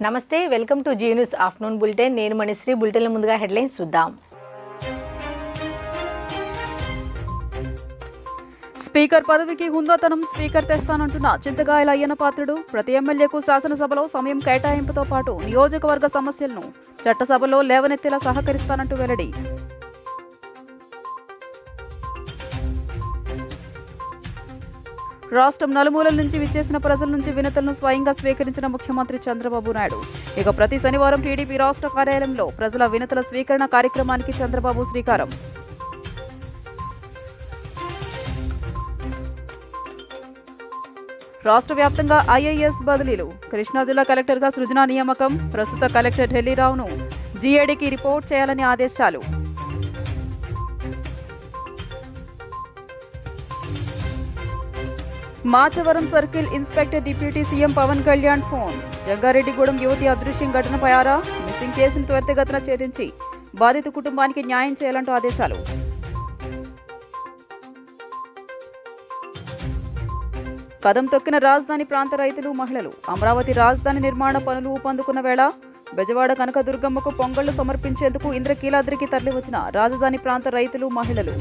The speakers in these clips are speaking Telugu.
నమస్తే welcome to Zee news afternoon bulletin నేను మణిశ్రీ బులెటిన్ ముందుగా హెడ్లైన్స్ చూద్దాం స్పీకర్ పదవికి హుందాతనం స్పీకర్ తెస్తానంటున్న చింతగాయల అయ్యన్న పాత్రుడు ప్రతి ఎమ్మెల్యేకు శాసనసభలో సమయం కేటాయింపుతో పాటు నియోజకవర్గ సమస్యలను చట్టసభలో లేవనెత్తేలా సహకరిస్తానంటూ వెల్లడి రాష్ట్రం నలుమూలల నుంచి విచ్చేసిన ప్రజల నుంచి వినతులను స్వయంగా స్వీకరించిన ముఖ్యమంత్రి చంద్రబాబు నాయుడు ఇక ప్రతి శనివారం టీడీపీ రాష్ట్ర కార్యాలయంలో ప్రజల వినతుల స్వీకరణ కార్యక్రమానికి చంద్రబాబు శ్రీకారం రాష్ట్ర వ్యాప్తంగా ఐఏఎస్ బదిలీలు కృష్ణా జిల్లా కలెక్టర్గా సృజన నియామకం ప్రస్తుత కలెక్టర్ ఢిల్లీరావును జీఏడీకి రిపోర్ట్ చేయాలని ఆదేశాలు Machavaram circle inspector deputy CM Pawan Kalyan phone Jangareddygudem యువతి అదృశ్యం ఘటనపై ఆరా మిస్సింగ్ కేసును త్వరితగతిన ఛేదించి బాధిత కుటుంబానికి న్యాయం చేయాలంటూ ఆదేశాలు కదం తొక్కిన రాజధాని ప్రాంత రైతులు మహిళలు అమరావతి రాజధాని నిర్మాణ పనులు ఊపందుకున్న వేళ బెజవాడ కనకదుర్గమ్మకు పొంగళ్లు సమర్పించేందుకు ఇంద్రకీలాద్రికి తరలివచ్చిన రాజధాని ప్రాంత రైతులు మహిళలు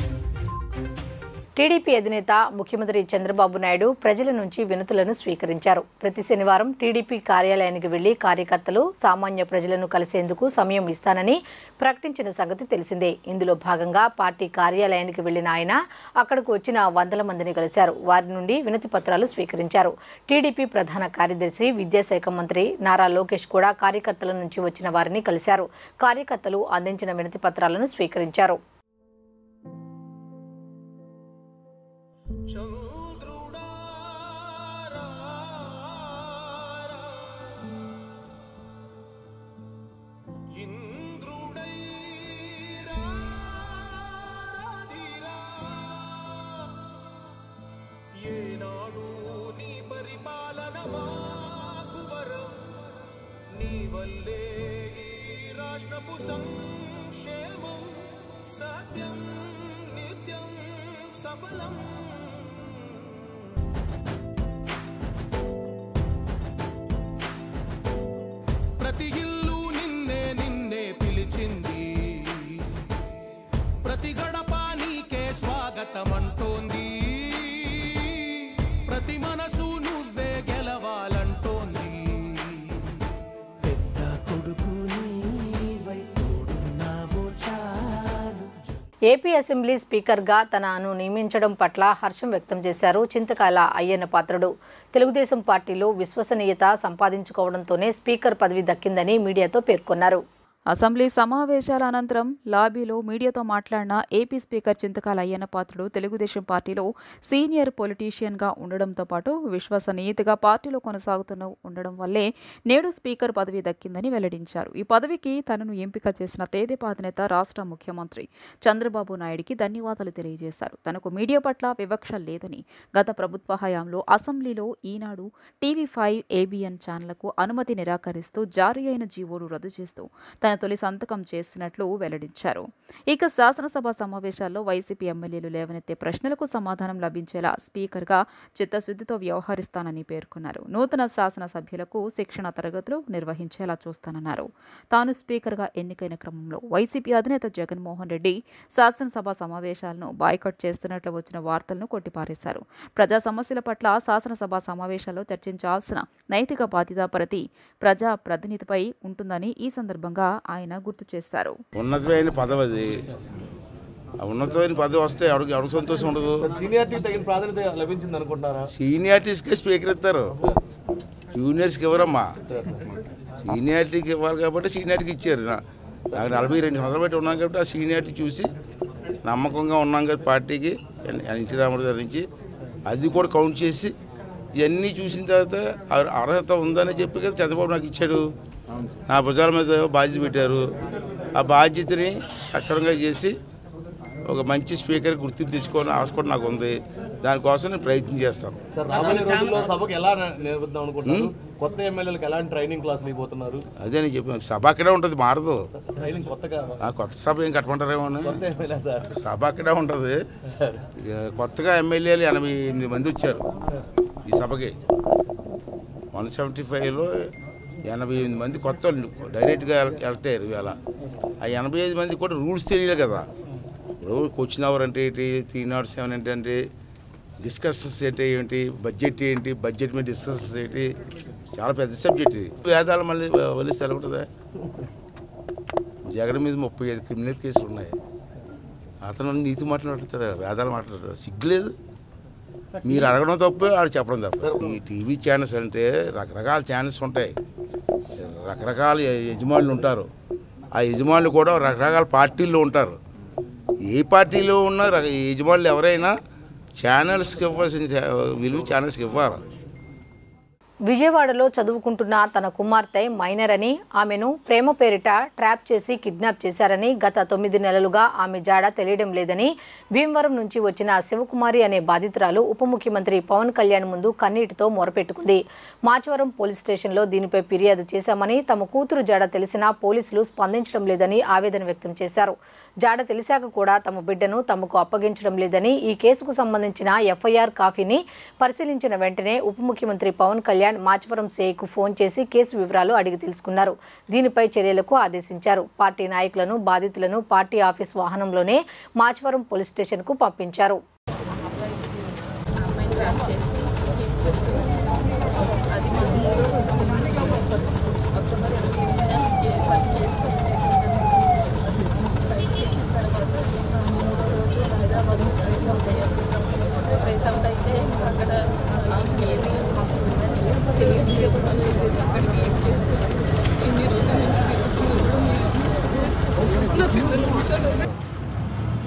టీడీపీ అధినేత ముఖ్యమంత్రి చంద్రబాబు నాయుడు ప్రజల నుంచి వినతులను స్వీకరించారు. ప్రతి శనివారం టీడీపీ కార్యాలయానికి వెళ్లి కార్యకర్తలు సామాన్య ప్రజలను కలిసేందుకు సమయం ఇస్తానని ప్రకటించిన సంగతి తెలిసిందే. ఇందులో భాగంగా పార్టీ కార్యాలయానికి వెళ్లిన ఆయన అక్కడకు వచ్చిన వందల మందిని కలిశారు. వారి నుండి వినతి పత్రాలు స్వీకరించారు. టీడీపీ ప్రధాన కార్యదర్శి విద్యాశాఖ మంత్రి నారా లోకేష్ కూడా కార్యకర్తల నుంచి వచ్చిన వారిని కలిశారు. కార్యకర్తలు అందించిన వినతి పత్రాలను స్వీకరించారు. ఏనాడు నీ పరిపాలన మాకు వరం నీ వల్లే ఈ రాష్ట్రపు సంక్షేమం సత్యం నిత్యం సఫలం ప్రతి ఇల్లు నిన్నే నిన్నే పిలిచింది ప్రతి గడప నీకే స్వాగతం అంటోంది ప్రతి మనసు నువ్వే గెలవాలంటోంది పెద్ద కొడుకు నీవై తోడున్నావు చాలు. ఏపీ అసెంబ్లీ స్పీకర్గా తనను నియమించడం పట్ల హర్షం వ్యక్తం చేశారు చింతకాయల అయ్యన్న పాత్రుడు. తెలుగుదేశం పార్టీలో విశ్వసనీయత సంపాదించుకోవడంతోనే స్పీకర్ పదవి దక్కిందని మీడియాతో పేర్కొన్నారు. అసెంబ్లీ సమావేశాల అనంతరం లాబీలో మీడియాతో మాట్లాడిన ఏపీ స్పీకర్ చింతకాయల అయ్యన్న పాత్రుడు తెలుగుదేశం పార్టీలో సీనియర్ పొలిటీషియన్గా ఉండడంతో పాటు విశ్వసనీయతగా పార్టీలో కొనసాగుతూ ఉండడం వల్లే నేడు స్పీకర్ పదవి దక్కిందని వెల్లడించారు. ఈ పదవికి తనను ఎంపిక చేసిన తెదేపా అధినేత రాష్ట్ర ముఖ్యమంత్రి చంద్రబాబు నాయుడికి ధన్యవాదాలు తెలియజేశారు. తనకు మీడియా పట్ల వివక్ష లేదని గత ప్రభుత్వ హయాంలో అసెంబ్లీలో ఈనాడు టీవీ5 ఏబిఎన్ ఛానళ్లకు అనుమతి నిరాకరిస్తూ జారీ అయిన జీవోను రద్దు చేస్తూ తొలి సంతకం చేసినట్లు వెల్లడించారు. ఇక శాసనసభ సమావేశాల్లో వైసీపీ ఎమ్మెల్యేలు లేవనెత్తే ప్రశ్నలకు సమాధానం లభించేలా స్పీకర్గా చిత్తశుద్ధితో వ్యవహరిస్తానని పేర్కొన్నారు. నూతన శాసనసభ్యులకు శిక్షణ తరగతులు నిర్వహించేలా చూస్తానన్నారు. తాను స్పీకర్గా ఎన్నికైన క్రమంలో వైసీపీ అధినేత జగన్మోహన్ రెడ్డి శాసనసభ సమావేశాలను బాయ్కాట్ చేస్తున్నట్లు వచ్చిన వార్తలను కొట్టిపారేశారు. ప్రజా సమస్యల పట్ల శాసనసభ సమావేశాల్లో చర్చించాల్సిన నైతిక బాధ్యత ప్రతి ప్రజా ప్రతినిధిపై ఉంటుందని ఈ సందర్భంగా ఆయన గుర్తు చేశారు. ఉన్నతమైన పదవి ఉన్నతమైన పదవి వస్తే ఎవరికి సంతోషం ఉండదు. సీనియారిటీస్కే స్పీకర్ ఇస్తారు, జూనియర్స్కి ఎవరమ్మా. సీనియారిటీకి ఇవ్వాలి కాబట్టి సీనియారిటీకి ఇచ్చారు. నాకు 42 సంవత్సరాలు బట్టి ఉన్నాం కాబట్టి ఆ సీనియారిటీ చూసి నమ్మకంగా ఉన్నాం కాబట్టి పార్టీకి ఎన్టీ రామారావు గారి నుంచి అది కూడా కౌంట్ చేసి ఇవన్నీ చూసిన తర్వాత అర్హత ఉందని చెప్పి కదా చంద్రబాబు నాకు ఇచ్చాడు. నా భుజాల మీద బాధ్యత పెట్టారు. ఆ బాధ్యతని సక్రమంగా చేసి ఒక మంచి స్పీకర్ గుర్తింపు తెచ్చుకోవాలని ఆశ కూడా నాకు ఉంది. దానికోసం నేను ప్రయత్నం చేస్తాను. అదే నేను చెప్పాను, సభ అక్కడే ఉంటుంది, మారదు. కొత్త సభ ఏం కట్టమంటారేమో, సభ అక్కడే ఉంటుంది. కొత్తగా ఎమ్మెల్యేలు 88 మంది వచ్చారు ఈ సభకి. 175లో 88 మంది కొత్త డైరెక్ట్గా వెళ్తారు ఇవాళ. ఆ 85 మంది కూడా రూల్స్ తెలియదు కదా. ఇప్పుడు క్వశ్చన్ అవర్ అంటే ఏంటి, 307 అంటే డిస్కషన్స్ ఏంటి, బడ్జెట్ ఏంటి, బడ్జెట్ మీద డిస్కషన్స్ ఏంటి, చాలా పెద్ద సబ్జెక్ట్ ఇది. వేదాలు మళ్ళీ వదిలిస్తే ఎలా ఉంటుందా? జగన్ మీద 35 క్రిమినల్ కేసులు ఉన్నాయి. అతను నీతి మాట్లాడుతారా, వేదాలు మాట్లాడతారా? సిగ్గులేదు. మీరు అడగడం తప్పు, వాళ్ళు చెప్పడం తప్పు. ఈ టీవీ ఛానల్స్ అంటే రకరకాల ఛానల్స్ ఉంటాయి, రకరకాల యజమానులు ఉంటారు. ఆ యజమానులు కూడా రకరకాల పార్టీల్లో ఉంటారు. ఏ పార్టీలో ఉన్న యజమానులు ఎవరైనా ఛానల్స్కి ఇవ్వాల్సిన విలువ ఛానల్స్కి ఇవ్వాలి. విజయవాడలో చదువుకుంటున్న తన కుమార్తె మైనర్ అని, ఆమెను ప్రేమ పేరిట ట్రాప్ చేసి కిడ్నాప్ చేశారని, గత 9 నెలలుగా ఆమె జాడ తెలియడం లేదని భీమవరం నుంచి వచ్చిన శివకుమారి అనే బాధితురాలు ఉప ముఖ్యమంత్రి పవన్ కళ్యాణ్ ముందు కన్నీటితో మొరపెట్టుకుంది. మాచవరం పోలీస్ స్టేషన్లో దీనిపై ఫిర్యాదు చేశామని, తమ కూతురు జాడ తెలిసినా పోలీసులు స్పందించడం లేదని ఆవేదన వ్యక్తం చేశారు. జాడ తెలిసాక కూడా తమ బిడ్డను తమకు అప్పగించడం లేదని, ఈ కేసుకు సంబంధించిన ఎఫ్ఐఆర్ కాపీని పరిశీలించిన వెంటనే ఉప ముఖ్యమంత్రి పవన్ కళ్యాణ్ మాచవరం సిఐకు ఫోన్ చేసి కేసు వివరాలు అడిగి తెలుసుకున్నారు. దీనిపై చర్యలకు ఆదేశించారు. పార్టీ నాయకులను, బాధితులను పార్టీ ఆఫీస్ వాహనంలోనే మాచవరం పోలీస్ స్టేషన్కు పంపించారు.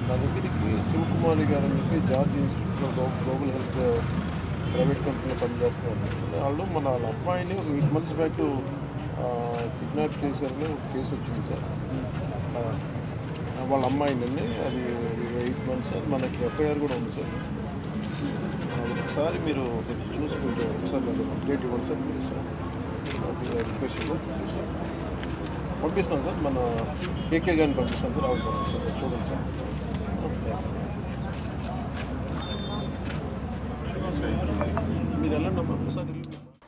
నా దగ్గరికి శివకుమారి గారు అని చెప్పి జార్జ్ ఇన్స్టిట్యూట్లో గ్లోబల్ హెల్త్ ప్రైవేట్ కంపెనీలో పనిచేస్తున్నారు. వాళ్ళు వాళ్ళ అమ్మాయిని 8 months బ్యాక్ కిడ్నాప్ చేశారని ఒక కేసు వచ్చింది సార్. వాళ్ళ అమ్మాయిని అది 8 months అది మనకి ఎఫ్ఐఆర్ కూడా ఉంది సార్. ఒకసారి మీరు చూసి కొంచెం ఒకసారి అప్డేట్ ఇవ్వండి సార్. ప్లీజ్ సార్, రిక్వెస్ట్ పంపిస్తాను సార్. మన కేకే గారిని పంపిస్తాను సార్. అవును పంపిస్తాను సార్, చూడండి సార్. మీరు వెళ్ళండి అమ్మా ఒకసారి.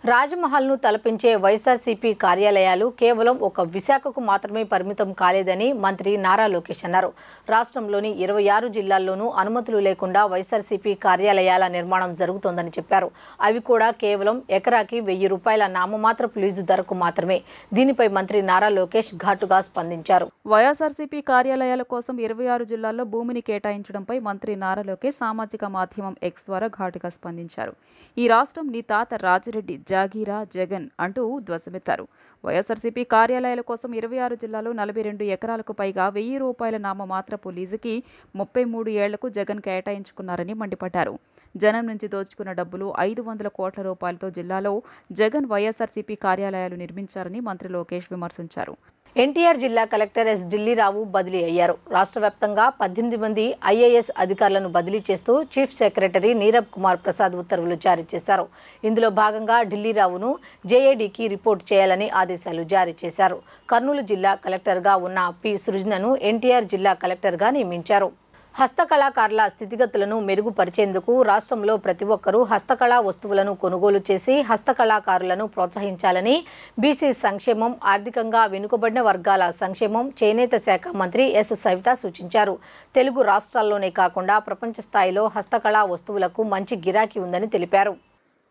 రాజమహల్ను తలపించే వైఎస్ఆర్సీపీ కార్యాలయాలు కేవలం ఒక విశాఖకు మాత్రమే పరిమితం కాలేదని మంత్రి నారా లోకేష్ అన్నారు. రాష్ట్రంలోని 26 జిల్లాల్లోనూ అనుమతులు లేకుండా వైఎస్ఆర్సీపీ కార్యాలయాల నిర్మాణం జరుగుతోందని చెప్పారు. అవి కూడా కేవలం ఎకరాకి 1000 రూపాయల నామమాత్రపు లీజు ధరకు మాత్రమే. దీనిపై మంత్రి నారా లోకేష్ ఘాటుగా స్పందించారు. వైఎస్ఆర్సీపీ కార్యాలయాల కోసం 26 జిల్లాల్లో భూమిని కేటాయించడంపై మంత్రి నారా లోకేష్ సామాజిక మాధ్యమం ఎక్స్ ద్వారా ఘాటుగా స్పందించారు. ఈ రాష్ట్రం నీ తాత రాజిరెడ్డి జాగీరా జగన్ అంటూ ధ్వసమెత్తారు. వైఎస్ఆర్సీపీ కార్యాలయాల కోసం 26 జిల్లాలో 42 ఎకరాలకు పైగా 1000 రూపాయల నామమాత్రపు లీజుకి 33 ఏళ్లకు జగన్ కేటాయించుకున్నారని మండిపడ్డారు. జనం నుంచి దోచుకున్న డబ్బులు 500 కోట్ల రూపాయలతో జిల్లాలో జగన్ వైఎస్ఆర్సీపీ కార్యాలయాలు నిర్మించారని మంత్రి లోకేష్ విమర్శించారు. ఎన్టీఆర్ జిల్లా కలెక్టర్ ఎస్ ఢిల్లీరావు బదిలీ అయ్యారు. రాష్ట్ర వ్యాప్తంగా 18 మంది ఐఏఎస్ అధికారులను బదిలీ చేస్తూ చీఫ్ సెక్రటరీ నీరబ్ కుమార్ ప్రసాద్ ఉత్తర్వులు జారీ చేశారు. ఇందులో భాగంగా ఢిల్లీరావును జేఏడీకి రిపోర్ట్ చేయాలని ఆదేశాలు జారీ చేశారు. కర్నూలు జిల్లా కలెక్టర్గా ఉన్న పి సృజనను ఎన్టీఆర్ జిల్లా కలెక్టర్గా నియమించారు. హస్తకళాకారుల స్థితిగతులను మెరుగుపరిచేందుకు రాష్ట్రంలో ప్రతి ఒక్కరూ హస్తకళా వస్తువులను కొనుగోలు చేసి హస్తకళాకారులను ప్రోత్సహించాలని బీసీ సంక్షేమం, ఆర్థికంగా వెనుకబడిన వర్గాల సంక్షేమం, చేనేత శాఖ మంత్రి ఎస్ సవిత సూచించారు. తెలుగు రాష్ట్రాల్లోనే కాకుండా ప్రపంచ స్థాయిలో హస్తకళా వస్తువులకు మంచి గిరాకీ ఉందని తెలిపారు.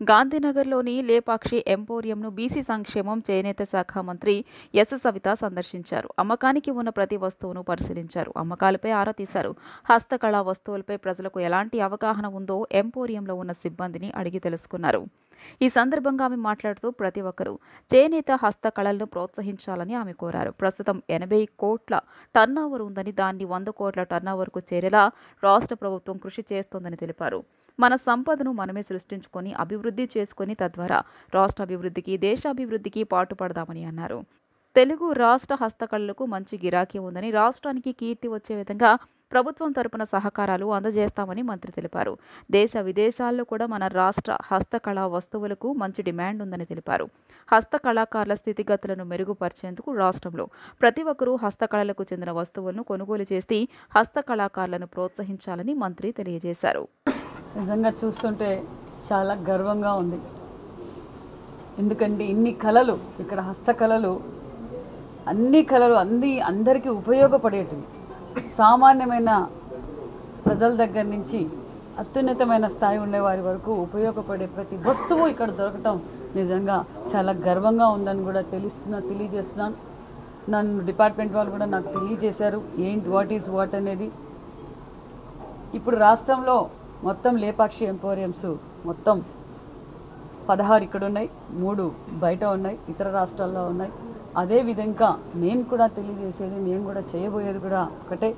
గాంధీనగర్లోని లేపాక్షి ఎంపోరియంను బీసీ సంక్షేమం, చేనేత శాఖ మంత్రి ఎస్ సవిత సందర్శించారు. అమ్మకానికి ఉన్న ప్రతి వస్తువును పరిశీలించారు. అమ్మకాలపై ఆరా తీశారు. హస్తకళా వస్తువులపై ప్రజలకు ఎలాంటి అవగాహన ఉందో ఎంపోరియంలో ఉన్న సిబ్బందిని అడిగి తెలుసుకున్నారు. ఈ సందర్భంగా ఆమె మాట్లాడుతూ ప్రతి ఒక్కరూ చేనేత హస్తకళలను ప్రోత్సహించాలని ఆమె కోరారు. ప్రస్తుతం 80 కోట్ల టర్నోవర్ ఉందని, దాన్ని 100 కోట్ల టర్నోవర్కు చేరేలా రాష్ట్ర ప్రభుత్వం కృషి చేస్తోందని తెలిపారు. మన సంపదను మనమే సృష్టించుకొని అభివృద్ధి చేసుకుని తద్వారా రాష్ట్ర అభివృద్ధికి, దేశాభివృద్ధికి పాటుపడదామని అన్నారు. తెలుగు రాష్ట్ర హస్తకళలకు మంచి గిరాకీ ఉందని, రాష్ట్రానికి కీర్తి వచ్చే విధంగా ప్రభుత్వం తరపున సహకారాలు అందజేస్తామని మంత్రి తెలిపారు. దేశ విదేశాల్లో కూడా మన రాష్ట్ర హస్తకళా వస్తువులకు మంచి డిమాండ్ ఉందని తెలిపారు. హస్తకళాకారుల స్థితిగతులను మెరుగుపరిచేందుకు రాష్ట్రంలో ప్రతి ఒక్కరూ హస్తకళలకు చెందిన వస్తువులను కొనుగోలు చేసి హస్తకళాకారులను ప్రోత్సహించాలని మంత్రి తెలియజేశారు. నిజంగా చూస్తుంటే చాలా గర్వంగా ఉంది. ఎందుకంటే ఇన్ని కళలు ఇక్కడ హస్తకళలు అన్ని కళలు అందరికీ ఉపయోగపడేటివి. సామాన్యమైన ప్రజల దగ్గర నుంచి అత్యున్నతమైన స్థాయి ఉండే వారి వరకు ఉపయోగపడే ప్రతి వస్తువు ఇక్కడ దొరకటం నిజంగా చాలా గర్వంగా ఉందని కూడా తెలియజేస్తున్నాను. నన్ను డిపార్ట్మెంట్ వాళ్ళు కూడా నాకు తెలియజేశారు వాట్ ఈజ్ వాట్ అనేది. ఇప్పుడు రాష్ట్రంలో మొత్తం లేపాక్షి ఎంపోరియంస్ మొత్తం 16 ఇక్కడ ఉన్నాయి, 3 బయట ఉన్నాయి, ఇతర రాష్ట్రాల్లో ఉన్నాయి. అదేవిధంగా నేను కూడా తెలియజేసేది, నేను కూడా చేయబోయేది కూడా ఒకటే,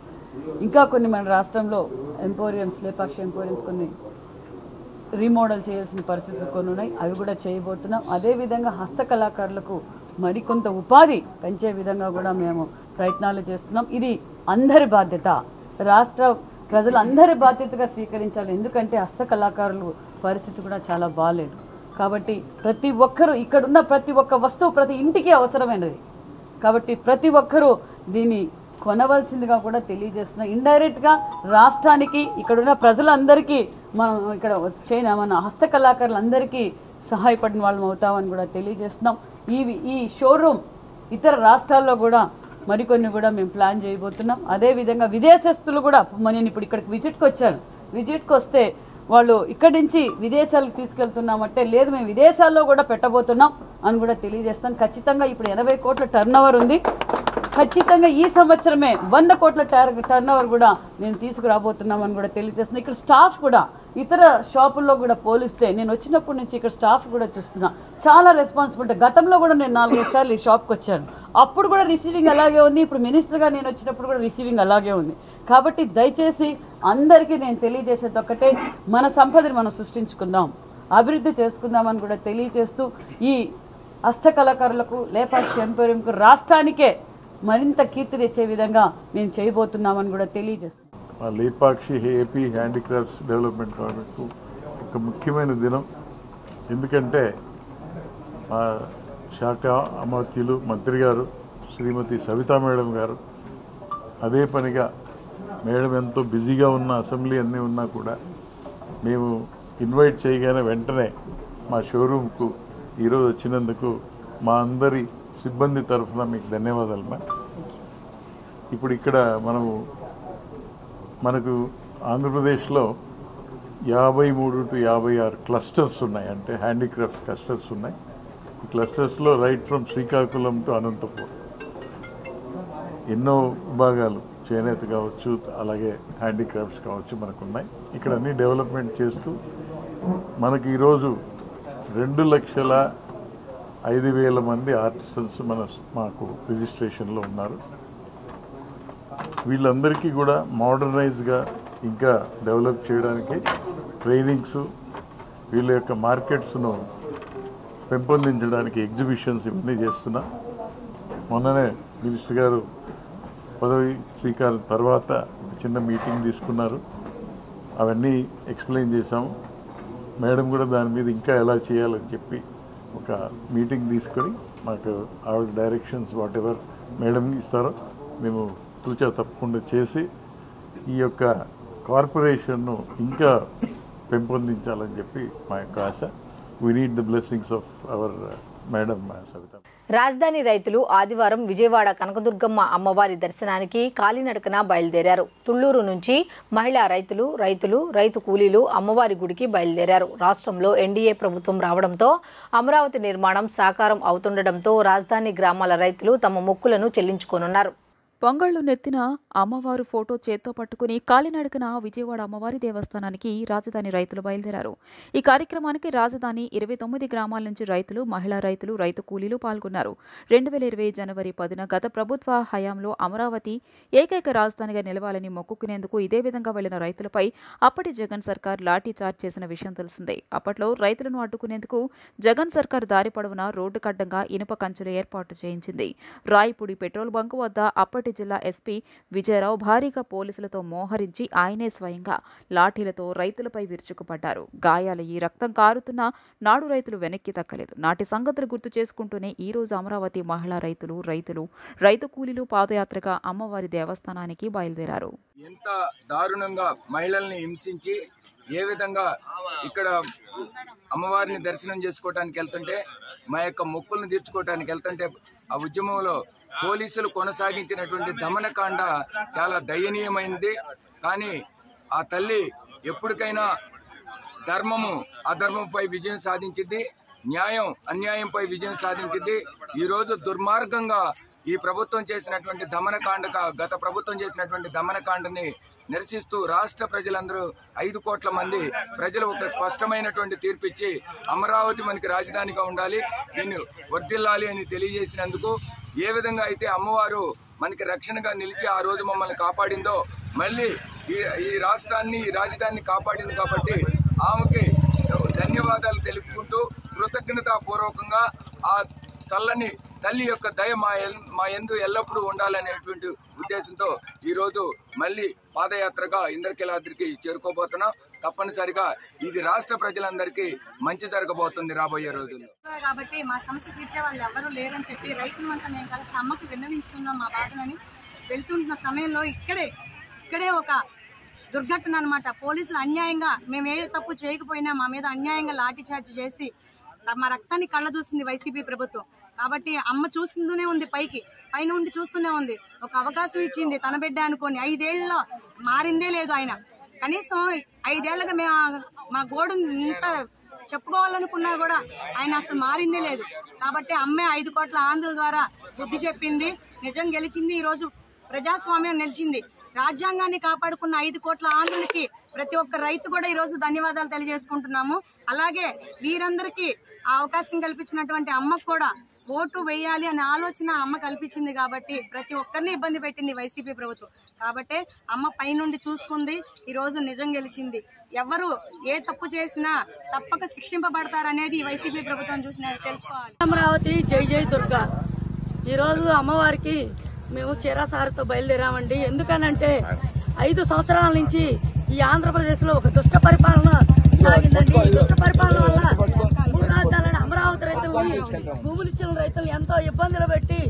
ఇంకా కొన్ని మన రాష్ట్రంలో లేపాక్షి ఎంపోరియంస్ కొన్ని రీమోడల్ చేయాల్సిన పరిస్థితులు కొన్ని ఉన్నాయి, అవి కూడా చేయబోతున్నాం. అదేవిధంగా హస్తకళాకారులకు మరికొంత ఉపాధి పెంచే విధంగా కూడా మేము ప్రయత్నాలు చేస్తున్నాం. ఇది అందరి బాధ్యత, రాష్ట్ర ప్రజలందరి బాధ్యతగా స్వీకరించాలి. ఎందుకంటే హస్తకళాకారుల పరిస్థితి కూడా చాలా బాగాలేదు. కాబట్టి ప్రతి ఒక్కరూ ఇక్కడున్న ప్రతి ఒక్క వస్తువు ప్రతి ఇంటికి అవసరమైనది. కాబట్టి ప్రతి ఒక్కరూ దీన్ని కొనవలసిందిగా కూడా తెలియజేస్తున్నాం. ఇండైరెక్ట్గా రాష్ట్రానికి ఇక్కడున్న ప్రజలందరికీ మనం ఇక్కడ మన హస్తకళాకారులందరికీ సహాయపడిన వాళ్ళం అవుతామని కూడా తెలియజేస్తున్నాం. ఈ షోరూమ్ ఇతర రాష్ట్రాల్లో కూడా మరికొన్ని కూడా మేము ప్లాన్ చేయబోతున్నాం. అదేవిధంగా విదేశస్తులు కూడా నేను ఇప్పుడు ఇక్కడికి విజిట్కి వస్తే వాళ్ళు ఇక్కడి నుంచి విదేశాలకు తీసుకెళ్తున్నామంటే లేదు మేము విదేశాల్లో కూడా పెట్టబోతున్నాం అని కూడా తెలియజేస్తాను. ఖచ్చితంగా ఇప్పుడు 80 కోట్ల టర్నోవర్ ఉంది. ఖచ్చితంగా ఈ సంవత్సరమే 100 కోట్ల టర్నోవర్ కూడా నేను తీసుకురాబోతున్నామని కూడా తెలియజేస్తున్నాను. ఇక్కడ స్టాఫ్ కూడా ఇతర షాపుల్లో కూడా పోలిస్తే నేను వచ్చినప్పటి నుంచి ఇక్కడ స్టాఫ్ కూడా చూస్తున్నా చాలా రెస్పాన్సిబిలిటీ. గతంలో కూడా నేను 4-5 సార్లు ఈ షాప్కి వచ్చాను, అప్పుడు కూడా రిసీవింగ్ అలాగే ఉంది. ఇప్పుడు మినిస్టర్గా నేను వచ్చినప్పుడు కూడా రిసీవింగ్ అలాగే ఉంది. కాబట్టి దయచేసి అందరికీ నేను తెలియజేసేది ఒక్కటే, మన సంపదని మనం సృష్టించుకుందాం, అభివృద్ధి చేసుకుందామని కూడా తెలియజేస్తూ ఈ హస్తకళాకారులకు లేపాక్షి ఎంపోరియంకు రాష్ట్రానికే మరింత కీర్తి తెచ్చే విధంగా మేము చేయబోతున్నామని కూడా తెలియజేస్తున్నాం. లేపాక్షి ఏపీ హ్యాండిక్రాఫ్ట్స్ డెవలప్మెంట్ కార్పొరేట్కు ఒక ముఖ్యమైన దినం. ఎందుకంటే మా శాఖ అమాత్యులు మంత్రి గారు శ్రీమతి సవితా మేడం గారు అదే పనిగా మేడం ఎంతో బిజీగా ఉన్న అసెంబ్లీ అన్నీ ఉన్నా కూడా మేము ఇన్వైట్ చేయగానే వెంటనే మా షోరూమ్కు ఈరోజు వచ్చినందుకు మా అందరి సిబ్బంది తరఫున మీకు ధన్యవాదాలు. ఇప్పుడు ఇక్కడ మనకు ఆంధ్రప్రదేశ్లో 53 to 56 క్లస్టర్స్ ఉన్నాయి, అంటే హ్యాండిక్రాఫ్ట్ క్లస్టర్స్ ఉన్నాయి. ఈ క్లస్టర్స్లో right from Srikakulam to Anantapur ఎన్నో విభాగాలు, చేనేత కావచ్చు, అలాగే హ్యాండిక్రాఫ్ట్స్ కావచ్చు మనకున్నాయి. ఇక్కడ అన్ని డెవలప్మెంట్ చేస్తూ మనకి ఈరోజు 2,05,000 మంది ఆర్టిసన్స్ మాకు రిజిస్ట్రేషన్లో ఉన్నారు. వీళ్ళందరికీ కూడా మోడర్నైజ్గా ఇంకా డెవలప్ చేయడానికి ట్రైనింగ్స్, వీళ్ళ యొక్క మార్కెట్స్ను పెంపొందించడానికి ఎగ్జిబిషన్స్ ఇవన్నీ చేస్తున్నా. మొన్ననే మినిస్టర్ గారు పదవి స్వీకారం తర్వాత చిన్న మీటింగ్ తీసుకున్నారు, అవన్నీ ఎక్స్ప్లెయిన్ చేశాము. మేడం కూడా దాని మీద ఇంకా ఎలా చేయాలని చెప్పి ఒక మీటింగ్ తీసుకొని మాకు ఆవిడ డైరెక్షన్స్ వాట్ ఎవర్ మేడం ఇస్తారో మేము తూచా తప్పకుండా చేసి ఈ యొక్క కార్పొరేషన్ను ఇంకా పెంపొందించాలని చెప్పి మా యొక్క ఆశ. We need the blessings of our madam Savitha. రాజధాని రైతులు ఆదివారం విజయవాడ కనకదుర్గమ్మ అమ్మవారి దర్శనానికి కాలినడకన బయలుదేరారు. తుళ్లూరు నుంచి మహిళా రైతు కూలీలు అమ్మవారి గుడికి బయలుదేరారు. రాష్ట్రంలో ఎన్డీఏ ప్రభుత్వం రావడంతో అమరావతి నిర్మాణం సాకారం అవుతుండటంతో రాజధాని గ్రామాల రైతులు తమ మొక్కులను చెల్లించుకోనున్నారు. పొంగళ్లు నెత్తిన అమ్మవారు ఫోటో చేత్తో పట్టుకుని కాలినడకన విజయవాడ అమ్మవారి దేవస్థానానికి రాజధాని రైతులు బయలుదేరారు. ఈ కార్యక్రమానికి రాజధాని 29 గ్రామాల నుంచి రైతులు, మహిళా రైతు కూలీలు పాల్గొన్నారు. 2020 జనవరి 10న గత ప్రభుత్వ హయాంలో అమరావతి ఏకైక రాజధానిగా నిలవాలని మొక్కుకునేందుకు ఇదే విధంగా వెళ్లిన రైతులపై అప్పటి జగన్ సర్కార్ లాఠీ చార్జ్ చేసిన విషయం తెలిసిందే. అప్పట్లో రైతులను అడ్డుకునేందుకు జగన్ సర్కార్ దారి పొడవునా రోడ్డు కడ్డంగా ఇనుప కంచెలు ఏర్పాటు చేయించింది. రాయపూడి పెట్రోల్ బంకు వద్ద అప్పటి జిల్లా ఎస్పీ విజయరావు భారీగా పోలీసులతో మోహరించి ఆయనే స్వయంగా లాఠీలతో రైతులపై విరుచుకుపడ్డారు. గాయాలయ్యి రక్తం కారుతున్నా నాడు రైతులు వెనక్కి తక్కలేదు. నాటి సంగతులు గుర్తు చేసుకుంటూనే ఈ రోజు అమరావతి మహిళా రైతు కూలీలు పాదయాత్రగా అమ్మవారి దేవస్థానానికి బయలుదేరారు. ఎంత దారుణంగా మహిళల్ని హింసించి ఏ విధంగా ఇక్కడ అమ్మవారిని దర్శనం చేసుకోవడానికి వెళ్తుంటే మా యొక్క మొక్కులను తీర్చుకోవడానికి వెళ్తుంటే ఆ ఉద్యమంలో పోలీసులు కొనసాగించినటువంటి దమనకాండ చాలా దయనీయమైంది. కానీ ఆ తల్లి ఎప్పటికైనా ధర్మము అధర్మంపై విజయం సాధించింది, న్యాయం అన్యాయంపై విజయం సాధించింది. ఈరోజు దుర్మార్గంగా ఈ ప్రభుత్వం చేసినటువంటి గత ప్రభుత్వం చేసినటువంటి దమనకాండని నిరసిస్తూ రాష్ట్ర ప్రజలందరూ 5 కోట్ల మంది ప్రజలు ఒక స్పష్టమైనటువంటి తీర్పిచ్చి అమరావతి మనకి రాజధానిగా ఉండాలి, దీన్ని వర్ధిల్లాలి అని తెలియజేసినందుకు, ఏ విధంగా అయితే అమ్మవారు మనకి రక్షణగా నిలిచి ఆ రోజు మమ్మల్ని కాపాడిందో మళ్ళీ ఈ రాష్ట్రాన్ని ఈ రాజధానిని కాపాడింది కాబట్టి ఆమెకి ధన్యవాదాలు తెలుపుకుంటూ కృతజ్ఞతాపూర్వకంగా ఆ చల్లని తల్లి యొక్క దయ మా యందు ఎల్లప్పుడూ ఉండాలనేటువంటి ఉద్దేశంతో ఈరోజు మళ్ళీ పాదయాత్రగా ఇంద్రకీలాద్రికి చేరుకోబోతున్నాం. తప్పనిసరిగా ఇది రాష్ట్ర ప్రజలందరికీ మంచి జరగబోతుంది రాబోయే రోజుల్లో. కాబట్టి మా సమస్య తీర్చే వాళ్ళు ఎవరూ లేరని చెప్పి రైతులంతా మేము కలిసి అమ్మకి విన్నవించుకుందాం మా బాధనని వెళ్తుంటున్న సమయంలో ఇక్కడే ఒక దుర్ఘటన అన్నమాట. పోలీసులు అన్యాయంగా మేము ఏ తప్పు చేయకపోయినా మా మీద అన్యాయంగా లాఠీ చార్జ్ చేసి మా రక్తాన్ని కళ్ళ చూసింది వైసీపీ ప్రభుత్వం. కాబట్టి అమ్మ చూస్తూనే ఉంది, పైన ఉండి చూస్తూనే ఉంది. ఒక అవకాశం ఇచ్చింది తన బిడ్డ అనుకోని. 5 ఏళ్ళలో మారిందే లేదు ఆయన. కనీసం 5 ఏళ్ళగా మేము మా గోడు ఇంత చెప్పుకోవాలనుకున్నా కూడా ఆయన అసలు మారిందే లేదు. కాబట్టి అమ్మే 5 కోట్ల ఆంధ్రుల ద్వారా బుద్ధి చెప్పింది, నిజం గెలిచింది. ఈరోజు ప్రజాస్వామ్యం నిలిచింది. రాజ్యాంగాన్ని కాపాడుకున్న 5 కోట్ల ఆంధ్రులకి ప్రతి ఒక్క రైతు కూడా ఈరోజు ధన్యవాదాలు తెలియజేసుకుంటున్నాము. అలాగే వీరందరికీ ఆ అవకాశం కల్పించినటువంటి అమ్మకు కూడా ఓటు వేయాలి అనే ఆలోచన అమ్మ కల్పించింది. కాబట్టి ప్రతి ఒక్కరిని ఇబ్బంది పెట్టింది వైసీపీ ప్రభుత్వం. కాబట్టి అమ్మ పైనుండి చూసుకుంది, ఈరోజు నిజం గెలిచింది. ఎవరు ఏ తప్పు చేసినా తప్పక శిక్షింపబడతారనేది వైసీపీ ప్రభుత్వం చూసిన తెలుసుకోవాలి. అమరావతి జై జై దుర్గా. ఈరోజు అమ్మవారికి మేము చీరాసారితో బయలుదేరామండి. ఎందుకనంటే 5 సంవత్సరాల నుంచి ఈ ఆంధ్రప్రదేశ్ లో ఒక దుష్ట పరిపాలన సాగిందండి. ఈ దుష్ట పరిపాలన వల్ల 3 రాజధానులని అమరావతి రైతుల్ని, భూములు ఇచ్చిన రైతులు ఎంతో ఇబ్బందులు పెట్టి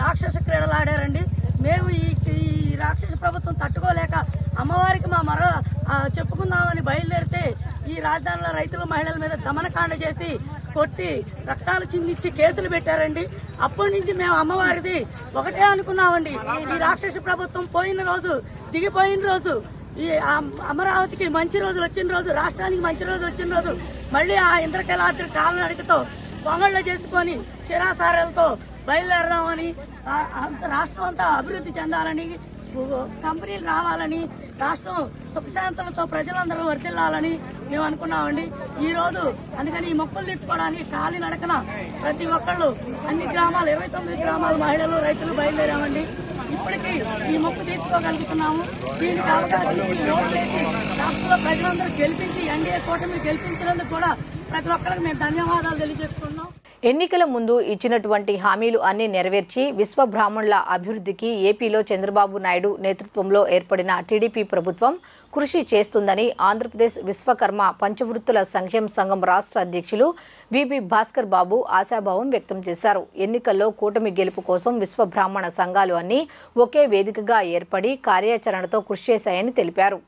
రాక్షస క్రీడలు ఆడారండి. మేము ఈ రాక్షస ప్రభుత్వం తట్టుకోలేక అమ్మవారికి మా చెప్పుకుందామని బయలుదేరితే ఈ రాజధానిలో రైతులు మహిళల మీద దమనకాండ చేసి కొట్టి రక్తాలు చిందించి కేసులు పెట్టారండి. అప్పటి నుంచి మేము అమ్మవారిది ఒకటే అనుకున్నామండి, ఈ రాక్షస ప్రభుత్వం పోయిన రోజు, దిగిపోయిన రోజు, ఈ అమరావతికి మంచి రోజులు వచ్చిన రోజు, రాష్ట్రానికి మంచి రోజు వచ్చిన రోజు మళ్ళీ ఆ ఇంద్రకీలాద్రి కాలనడికతో పొంగళ్ళు చేసుకొని చిరాసారాలతో బయలుదేరదామని, రాష్ట్రం అంతా అభివృద్ధి చెందాలని, కంపెనీలు రావాలని, రాష్ట్రం సుఖశాంతులతో ప్రజలందరూ వర్ధిల్లాలని మేము అనుకున్నామండి. ఈ రోజు అందుకని ఈ మొక్కులు తీర్చుకోవడానికి కాలినడకన ప్రతి ఒక్కళ్ళు అన్ని గ్రామాలు 29 గ్రామాల మహిళలు రైతులు బయలుదేరామండి. ఇప్పటికీ ఈ మొక్కు తీర్చుకోగలుగుతున్నాము. దీనికి అవకాశం ఇచ్చి ఓట్లేసి రాష్ట్రంలో ప్రజలందరూ గెలిపించి ఎన్డీఏ కూటమి గెలిపించినందుకు కూడా ప్రతి ఒక్కరికి మేము ధన్యవాదాలు తెలియజేస్తున్నాం. ఎన్నికల ముందు ఇచ్చినటువంటి హామీలు అన్ని నెరవేర్చి విశ్వ బ్రాహ్మణుల అభివృద్ధికి ఏపీలో చంద్రబాబు నాయుడు నేతృత్వంలో ఏర్పడిన టీడీపీ ప్రభుత్వం కృషి చేస్తుందని ఆంధ్రప్రదేశ్ విశ్వకర్మ పంచవృత్తుల సంక్షేమ సంఘం రాష్ట్ర అధ్యక్షులు విబి భాస్కర్ బాబు ఆశాభావం వ్యక్తం చేశారు. ఎన్నికల్లో కూటమి గెలుపు కోసం విశ్వ బ్రాహ్మణ సంఘాలు అన్ని ఒకే వేదికగా ఏర్పడి కార్యాచరణతో కృషి చేశాయని తెలిపారు.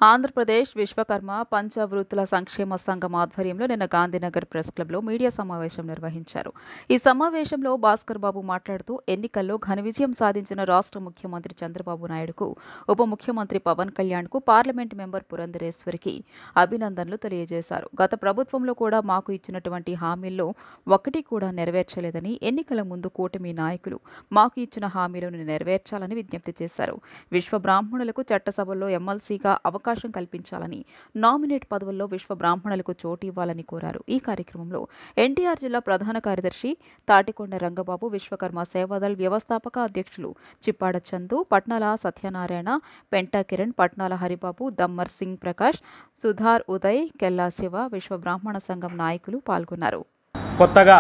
ఆంధ్రప్రదేశ్ విశ్వకర్మ పంచవృత్తుల సంక్షేమ సంఘం ఆధ్వర్యంలో నిన్న గాంధీనగర్ ప్రెస్ క్లబ్లో మీడియా సమావేశం నిర్వహించారు. ఈ సమావేశంలో భాస్కర్ బాబు మాట్లాడుతూ ఎన్నికల్లో ఘన విజయం సాధించిన రాష్ట్ర ముఖ్యమంత్రి చంద్రబాబు నాయుడుకు, ఉప ముఖ్యమంత్రి పవన్ కళ్యాణ్కు, పార్లమెంట్ మెంబర్ పురంధరేశ్వరికి అభినందనలు తెలియజేశారు. గత ప్రభుత్వంలో కూడా మాకు ఇచ్చినటువంటి హామీల్లో ఒకటి కూడా నెరవేర్చలేదని, ఎన్నికల ముందు కూటమి నాయకులు మాకు ఇచ్చిన హామీలను నెరవేర్చాలని విజ్ఞప్తి చేశారు. విశ్వ బ్రాహ్మణులకు చట్టసభల్లో ఎమ్మెల్సీగా అవకాశం కల్పించాలని, నామినేట్ పదవుల్లో విశ్వ బ్రాహ్మణులకు చోటు ఇవ్వాలని కోరారు. ఈ కార్యక్రమంలో ఎన్టీఆర్ జిల్లా ప్రధాన కార్యదర్శి తాటికొండ రంగబాబు, విశ్వకర్మ సేవాదళ్ వ్యవస్థాపక అధ్యక్షులు చిప్పాడ చందు, పట్నాల సత్యనారాయణ, పెంటా కిరణ్, పట్నాల హరిబాబు, దమ్మర్ సింగ్ ప్రకాష్, సుధార్ ఉదయ్, కెల్లా శివ, విశ్వ బ్రాహ్మణ సంఘం నాయకులు పాల్గొన్నారు. కొత్తగా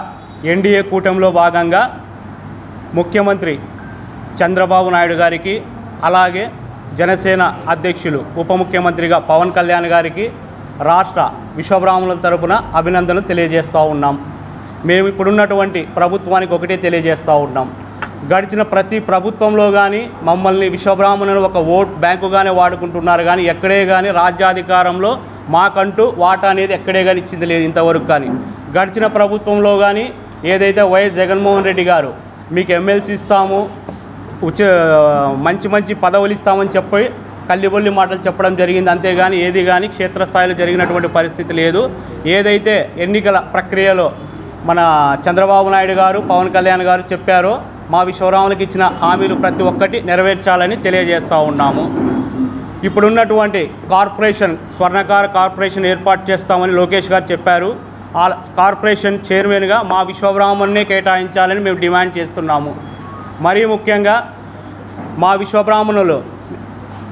ఎన్డీఏ కూటమిలో భాగంగా ముఖ్యమంత్రి చంద్రబాబు నాయుడు గారికి, అలాగే జనసేన అధ్యక్షులు ఉప ముఖ్యమంత్రిగా పవన్ కళ్యాణ్ గారికి రాష్ట్ర విశ్వబ్రాహ్మణుల తరపున అభినందనలు తెలియజేస్తూ ఉన్నాం. మేము ఇప్పుడున్నటువంటి ప్రభుత్వానికి ఒకటే తెలియజేస్తూ ఉన్నాం, గడిచిన ప్రతి ప్రభుత్వంలో కానీ మమ్మల్ని విశ్వబ్రాహ్మణులు ఒక ఓట్ బ్యాంకుగానే వాడుకుంటున్నారు, కానీ ఎక్కడే కానీ రాజ్యాధికారంలో మాకంటూ వాటా అనేది ఎక్కడే కానీ ఇచ్చింది లేదు ఇంతవరకు. కానీ గడిచిన ప్రభుత్వంలో కానీ ఏదైతే వైఎస్ జగన్మోహన్ రెడ్డి గారు మీకు ఎమ్మెల్సీ ఇస్తాము, మంచి మంచి పదవులు ఇస్తామని చెప్పి కల్లిబొల్లి మాటలు చెప్పడం జరిగింది. అంతేగాని ఏది కానీ క్షేత్రస్థాయిలో జరిగినటువంటి పరిస్థితి లేదు. ఏదైతే ఎన్నికల ప్రక్రియలో మన చంద్రబాబు నాయుడు గారు, పవన్ కళ్యాణ్ గారు చెప్పారో మా విశ్వరాములకు ఇచ్చిన హామీలు ప్రతి ఒక్కటి నెరవేర్చాలని తెలియజేస్తూ ఉన్నాము. ఇప్పుడున్నటువంటి కార్పొరేషన్, స్వర్ణకార కార్పొరేషన్ ఏర్పాటు చేస్తామని లోకేష్ గారు చెప్పారు. ఆ కార్పొరేషన్ చైర్మన్గా మా విశ్వబ్రాహ్మణ్నే కేటాయించాలని మేము డిమాండ్ చేస్తున్నాము. మరీ ముఖ్యంగా మా విశ్వబ్రాహ్మణులు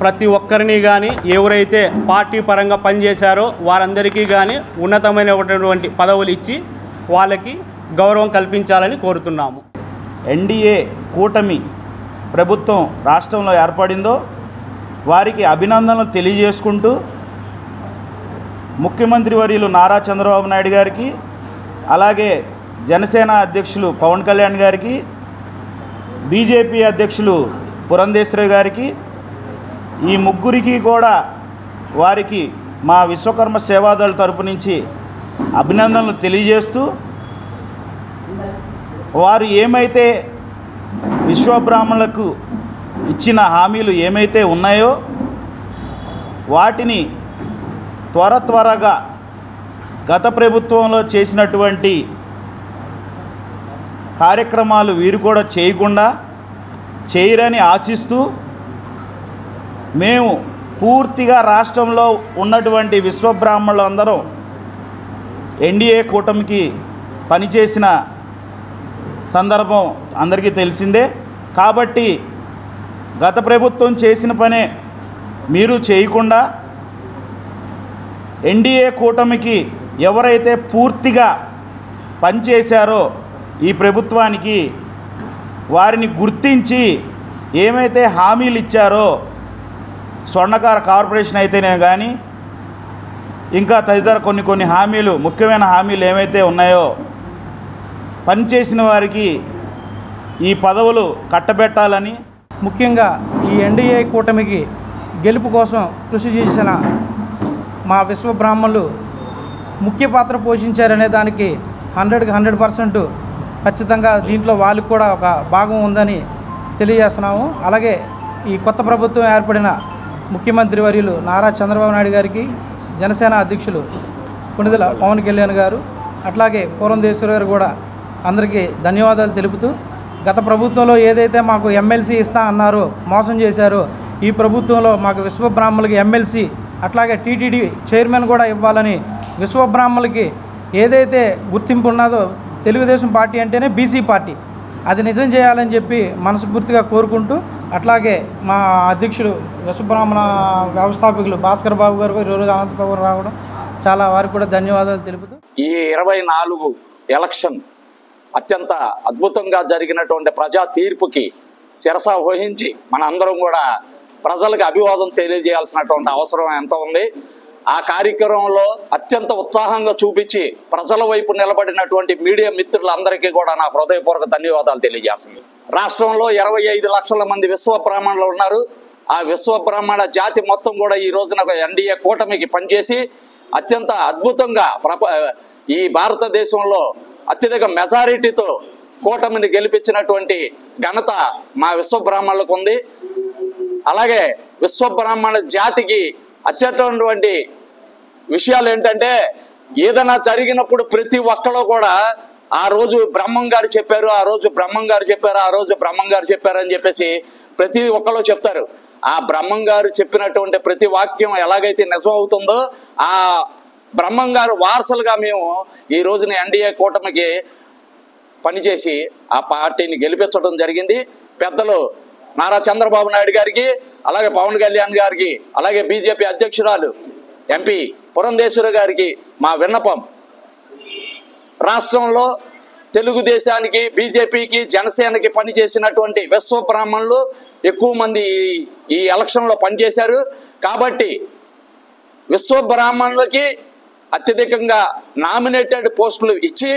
ప్రతి ఒక్కరిని కానీ ఎవరైతే పార్టీ పరంగా పనిచేశారో వారందరికీ కానీ ఉన్నతమైనటువంటి పదవులు ఇచ్చి వాళ్ళకి గౌరవం కల్పించాలని కోరుతున్నాము. ఎన్డీఏ కూటమి ప్రభుత్వం రాష్ట్రంలో ఏర్పడిందో వారికి అభినందనలు తెలియజేసుకుంటూ ముఖ్యమంత్రి వర్యులు నారా చంద్రబాబు నాయుడు గారికి, అలాగే జనసేన అధ్యక్షులు పవన్ కళ్యాణ్ గారికి, బీజేపీ అధ్యక్షులు పురంధేశ్వరి గారికి, ఈ ముగ్గురికి కూడా వారికి మా విశ్వకర్మ సేవాదళ తరపు నుంచి అభినందనలు తెలియజేస్తూ వారు ఏమైతే విశ్వబ్రాహ్మణులకు ఇచ్చిన హామీలు ఏమైతే ఉన్నాయో వాటిని త్వరగా గత ప్రభుత్వంలో చేసినటువంటి కార్యక్రమాలు వీరు కూడా చేయకుండా చేయరని ఆశిస్తూ మేము పూర్తిగా రాష్ట్రంలో ఉన్నటువంటి విశ్వబ్రాహ్మణులు అందరం ఎన్డీఏ కూటమికి పనిచేసిన సందర్భం అందరికీ తెలిసిందే. కాబట్టి గత ప్రభుత్వం చేసిన పనే మీరు చేయకుండా ఎన్డీఏ కూటమికి ఎవరైతే పూర్తిగా పనిచేశారో ఈ ప్రభుత్వానికి వారిని గుర్తించి ఏమైతే హామీలు ఇచ్చారో స్వర్ణకార కార్పొరేషన్ అయితేనే కానీ ఇంకా తదితర కొన్ని హామీలు, ముఖ్యమైన హామీలు ఏమైతే ఉన్నాయో పనిచేసిన వారికి ఈ పదవులు కట్టబెట్టాలని, ముఖ్యంగా ఈ ఎన్డీఏ కూటమికి గెలుపు కోసం కృషి చేసిన మా విశ్వబ్రాహ్మణులు ముఖ్య పాత్ర పోషించారనే దానికి 100కి 100% ఖచ్చితంగా దీంట్లో వాళ్ళకు కూడా ఒక భాగం ఉందని తెలియజేస్తున్నాము. అలాగే ఈ కొత్త ప్రభుత్వం ఏర్పడిన ముఖ్యమంత్రి వర్యులు నారా చంద్రబాబు నాయుడు గారికి, జనసేన అధ్యక్షులు కొణిదెల పవన్ కళ్యాణ్ గారు, అట్లాగే పురంధేశ్వరి గారు కూడా అందరికీ ధన్యవాదాలు తెలుపుతూ, గత ప్రభుత్వంలో ఏదైతే మాకు ఎమ్మెల్సీ ఇస్తా అన్నారో మోసం చేశారో ఈ ప్రభుత్వంలో మాకు విశ్వబ్రాహ్మణులకి ఎమ్మెల్సీ అట్లాగే టీటీడీ చైర్మన్ కూడా ఇవ్వాలని, విశ్వబ్రాహ్మణులకి ఏదైతే గుర్తింపు ఉన్నదో తెలుగుదేశం పార్టీ అంటేనే బీసీ పార్టీ, అది నిజం చేయాలని చెప్పి మనస్ఫూర్తిగా కోరుకుంటూ, అట్లాగే మా అధ్యక్షులు విశ్వబ్రాహ్మణ వ్యవస్థాపకులు భాస్కర్ బాబు గారు ఈరోజు అనంతబాబు రావడం చాలా వారికి కూడా ధన్యవాదాలు తెలుపుతూ, ఈ 24 ఎలక్షన్ అత్యంత అద్భుతంగా జరిగినటువంటి ప్రజా తీర్పుకి శిరస వహించి మన అందరం కూడా ప్రజలకు అభివాదం తెలియజేయాల్సినటువంటి అవసరం ఎంత ఉంది. ఆ కార్యక్రమంలో అత్యంత ఉత్సాహంగా చూపించి ప్రజల వైపు నిలబడినటువంటి మీడియా మిత్రులందరికీ కూడా నా హృదయపూర్వక ధన్యవాదాలు తెలియజేస్తున్నాను. రాష్ట్రంలో 25 లక్షల మంది విశ్వబ్రాహ్మణులు ఉన్నారు. ఆ విశ్వబ్రాహ్మణ జాతి మొత్తం కూడా ఈ రోజున ఎన్డీఏ కూటమికి పనిచేసి అత్యంత అద్భుతంగా ఈ భారతదేశంలో అత్యధిక మెజారిటీతో కూటమిని గెలిపించినటువంటి ఘనత మా విశ్వబ్రాహ్మణులకు ఉంది. అలాగే విశ్వబ్రాహ్మణ జాతికి అత్యంతటువంటి విషయాలు ఏంటంటే, ఏదైనా జరిగినప్పుడు ప్రతి ఒక్కరు కూడా ఆ రోజు బ్రహ్మం గారు చెప్పారు, ఆ రోజు బ్రహ్మం గారు చెప్పారు, ఆ రోజు బ్రహ్మం గారు చెప్పారు అని చెప్పేసి ప్రతి ఒక్కరు చెప్తారు. ఆ బ్రహ్మం గారు చెప్పినటువంటి ప్రతి వాక్యం ఎలాగైతే నిజం అవుతుందో ఆ బ్రహ్మం గారు వారసులుగా మేము ఈ రోజున ఎన్డీఏ కూటమికి పనిచేసి ఆ పార్టీని గెలిపించడం జరిగింది. పెద్దలు నారా చంద్రబాబు నాయుడు గారికి, అలాగే పవన్ కళ్యాణ్ గారికి, అలాగే బీజేపీ అధ్యక్షురాలు ఎంపీ పురంధేశ్వరి గారికి మా విన్నపం, రాష్ట్రంలో తెలుగుదేశానికి, బీజేపీకి, జనసేనకి పనిచేసినటువంటి విశ్వబ్రాహ్మణులు ఎక్కువ మంది ఈ ఎలక్షన్లో పనిచేశారు. కాబట్టి విశ్వబ్రాహ్మణులకి అత్యధికంగా నామినేటెడ్ పోస్టులు ఇచ్చి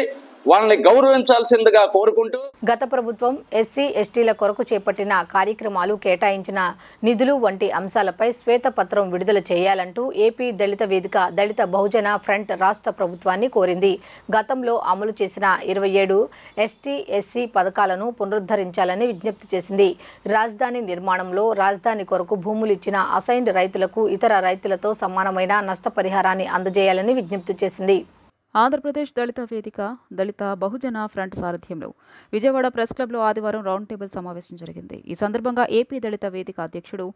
వాళ్ళని గౌరవించాల్సిందిగా కోరుకుంటూ గత ప్రభుత్వం ఎస్సీ ఎస్టీల కొరకు చేపట్టిన కార్యక్రమాలు కేటాయించిన నిధులు వంటి అంశాలపై శ్వేతపత్రం విడుదల చేయాలంటూ ఏపీ దళిత వేదిక దళిత బహుజన ఫ్రంట్ రాష్ట్ర ప్రభుత్వాన్ని కోరింది. గతంలో అమలు చేసిన 27 ఎస్టీ ఎస్సీ పథకాలను పునరుద్ధరించాలని విజ్ఞప్తి చేసింది. రాజధాని నిర్మాణంలో రాజధాని కొరకు భూములిచ్చిన అసైన్డ్ రైతులకు ఇతర రైతులతో సమానమైన నష్టపరిహారాన్ని అందజేయాలని విజ్ఞప్తి చేసింది. ఆంధ్రప్రదేశ్ దళిత వేదిక దళిత బహుజన ఫ్రంట్ సారథ్యంలో విజయవాడ ప్రెస్ క్లబ్లో ఆదివారం రౌండ్ టేబుల్ సమావేశం జరిగింది. ఈ సందర్భంగా ఏపీ దళిత వేదిక అధ్యక్షుడు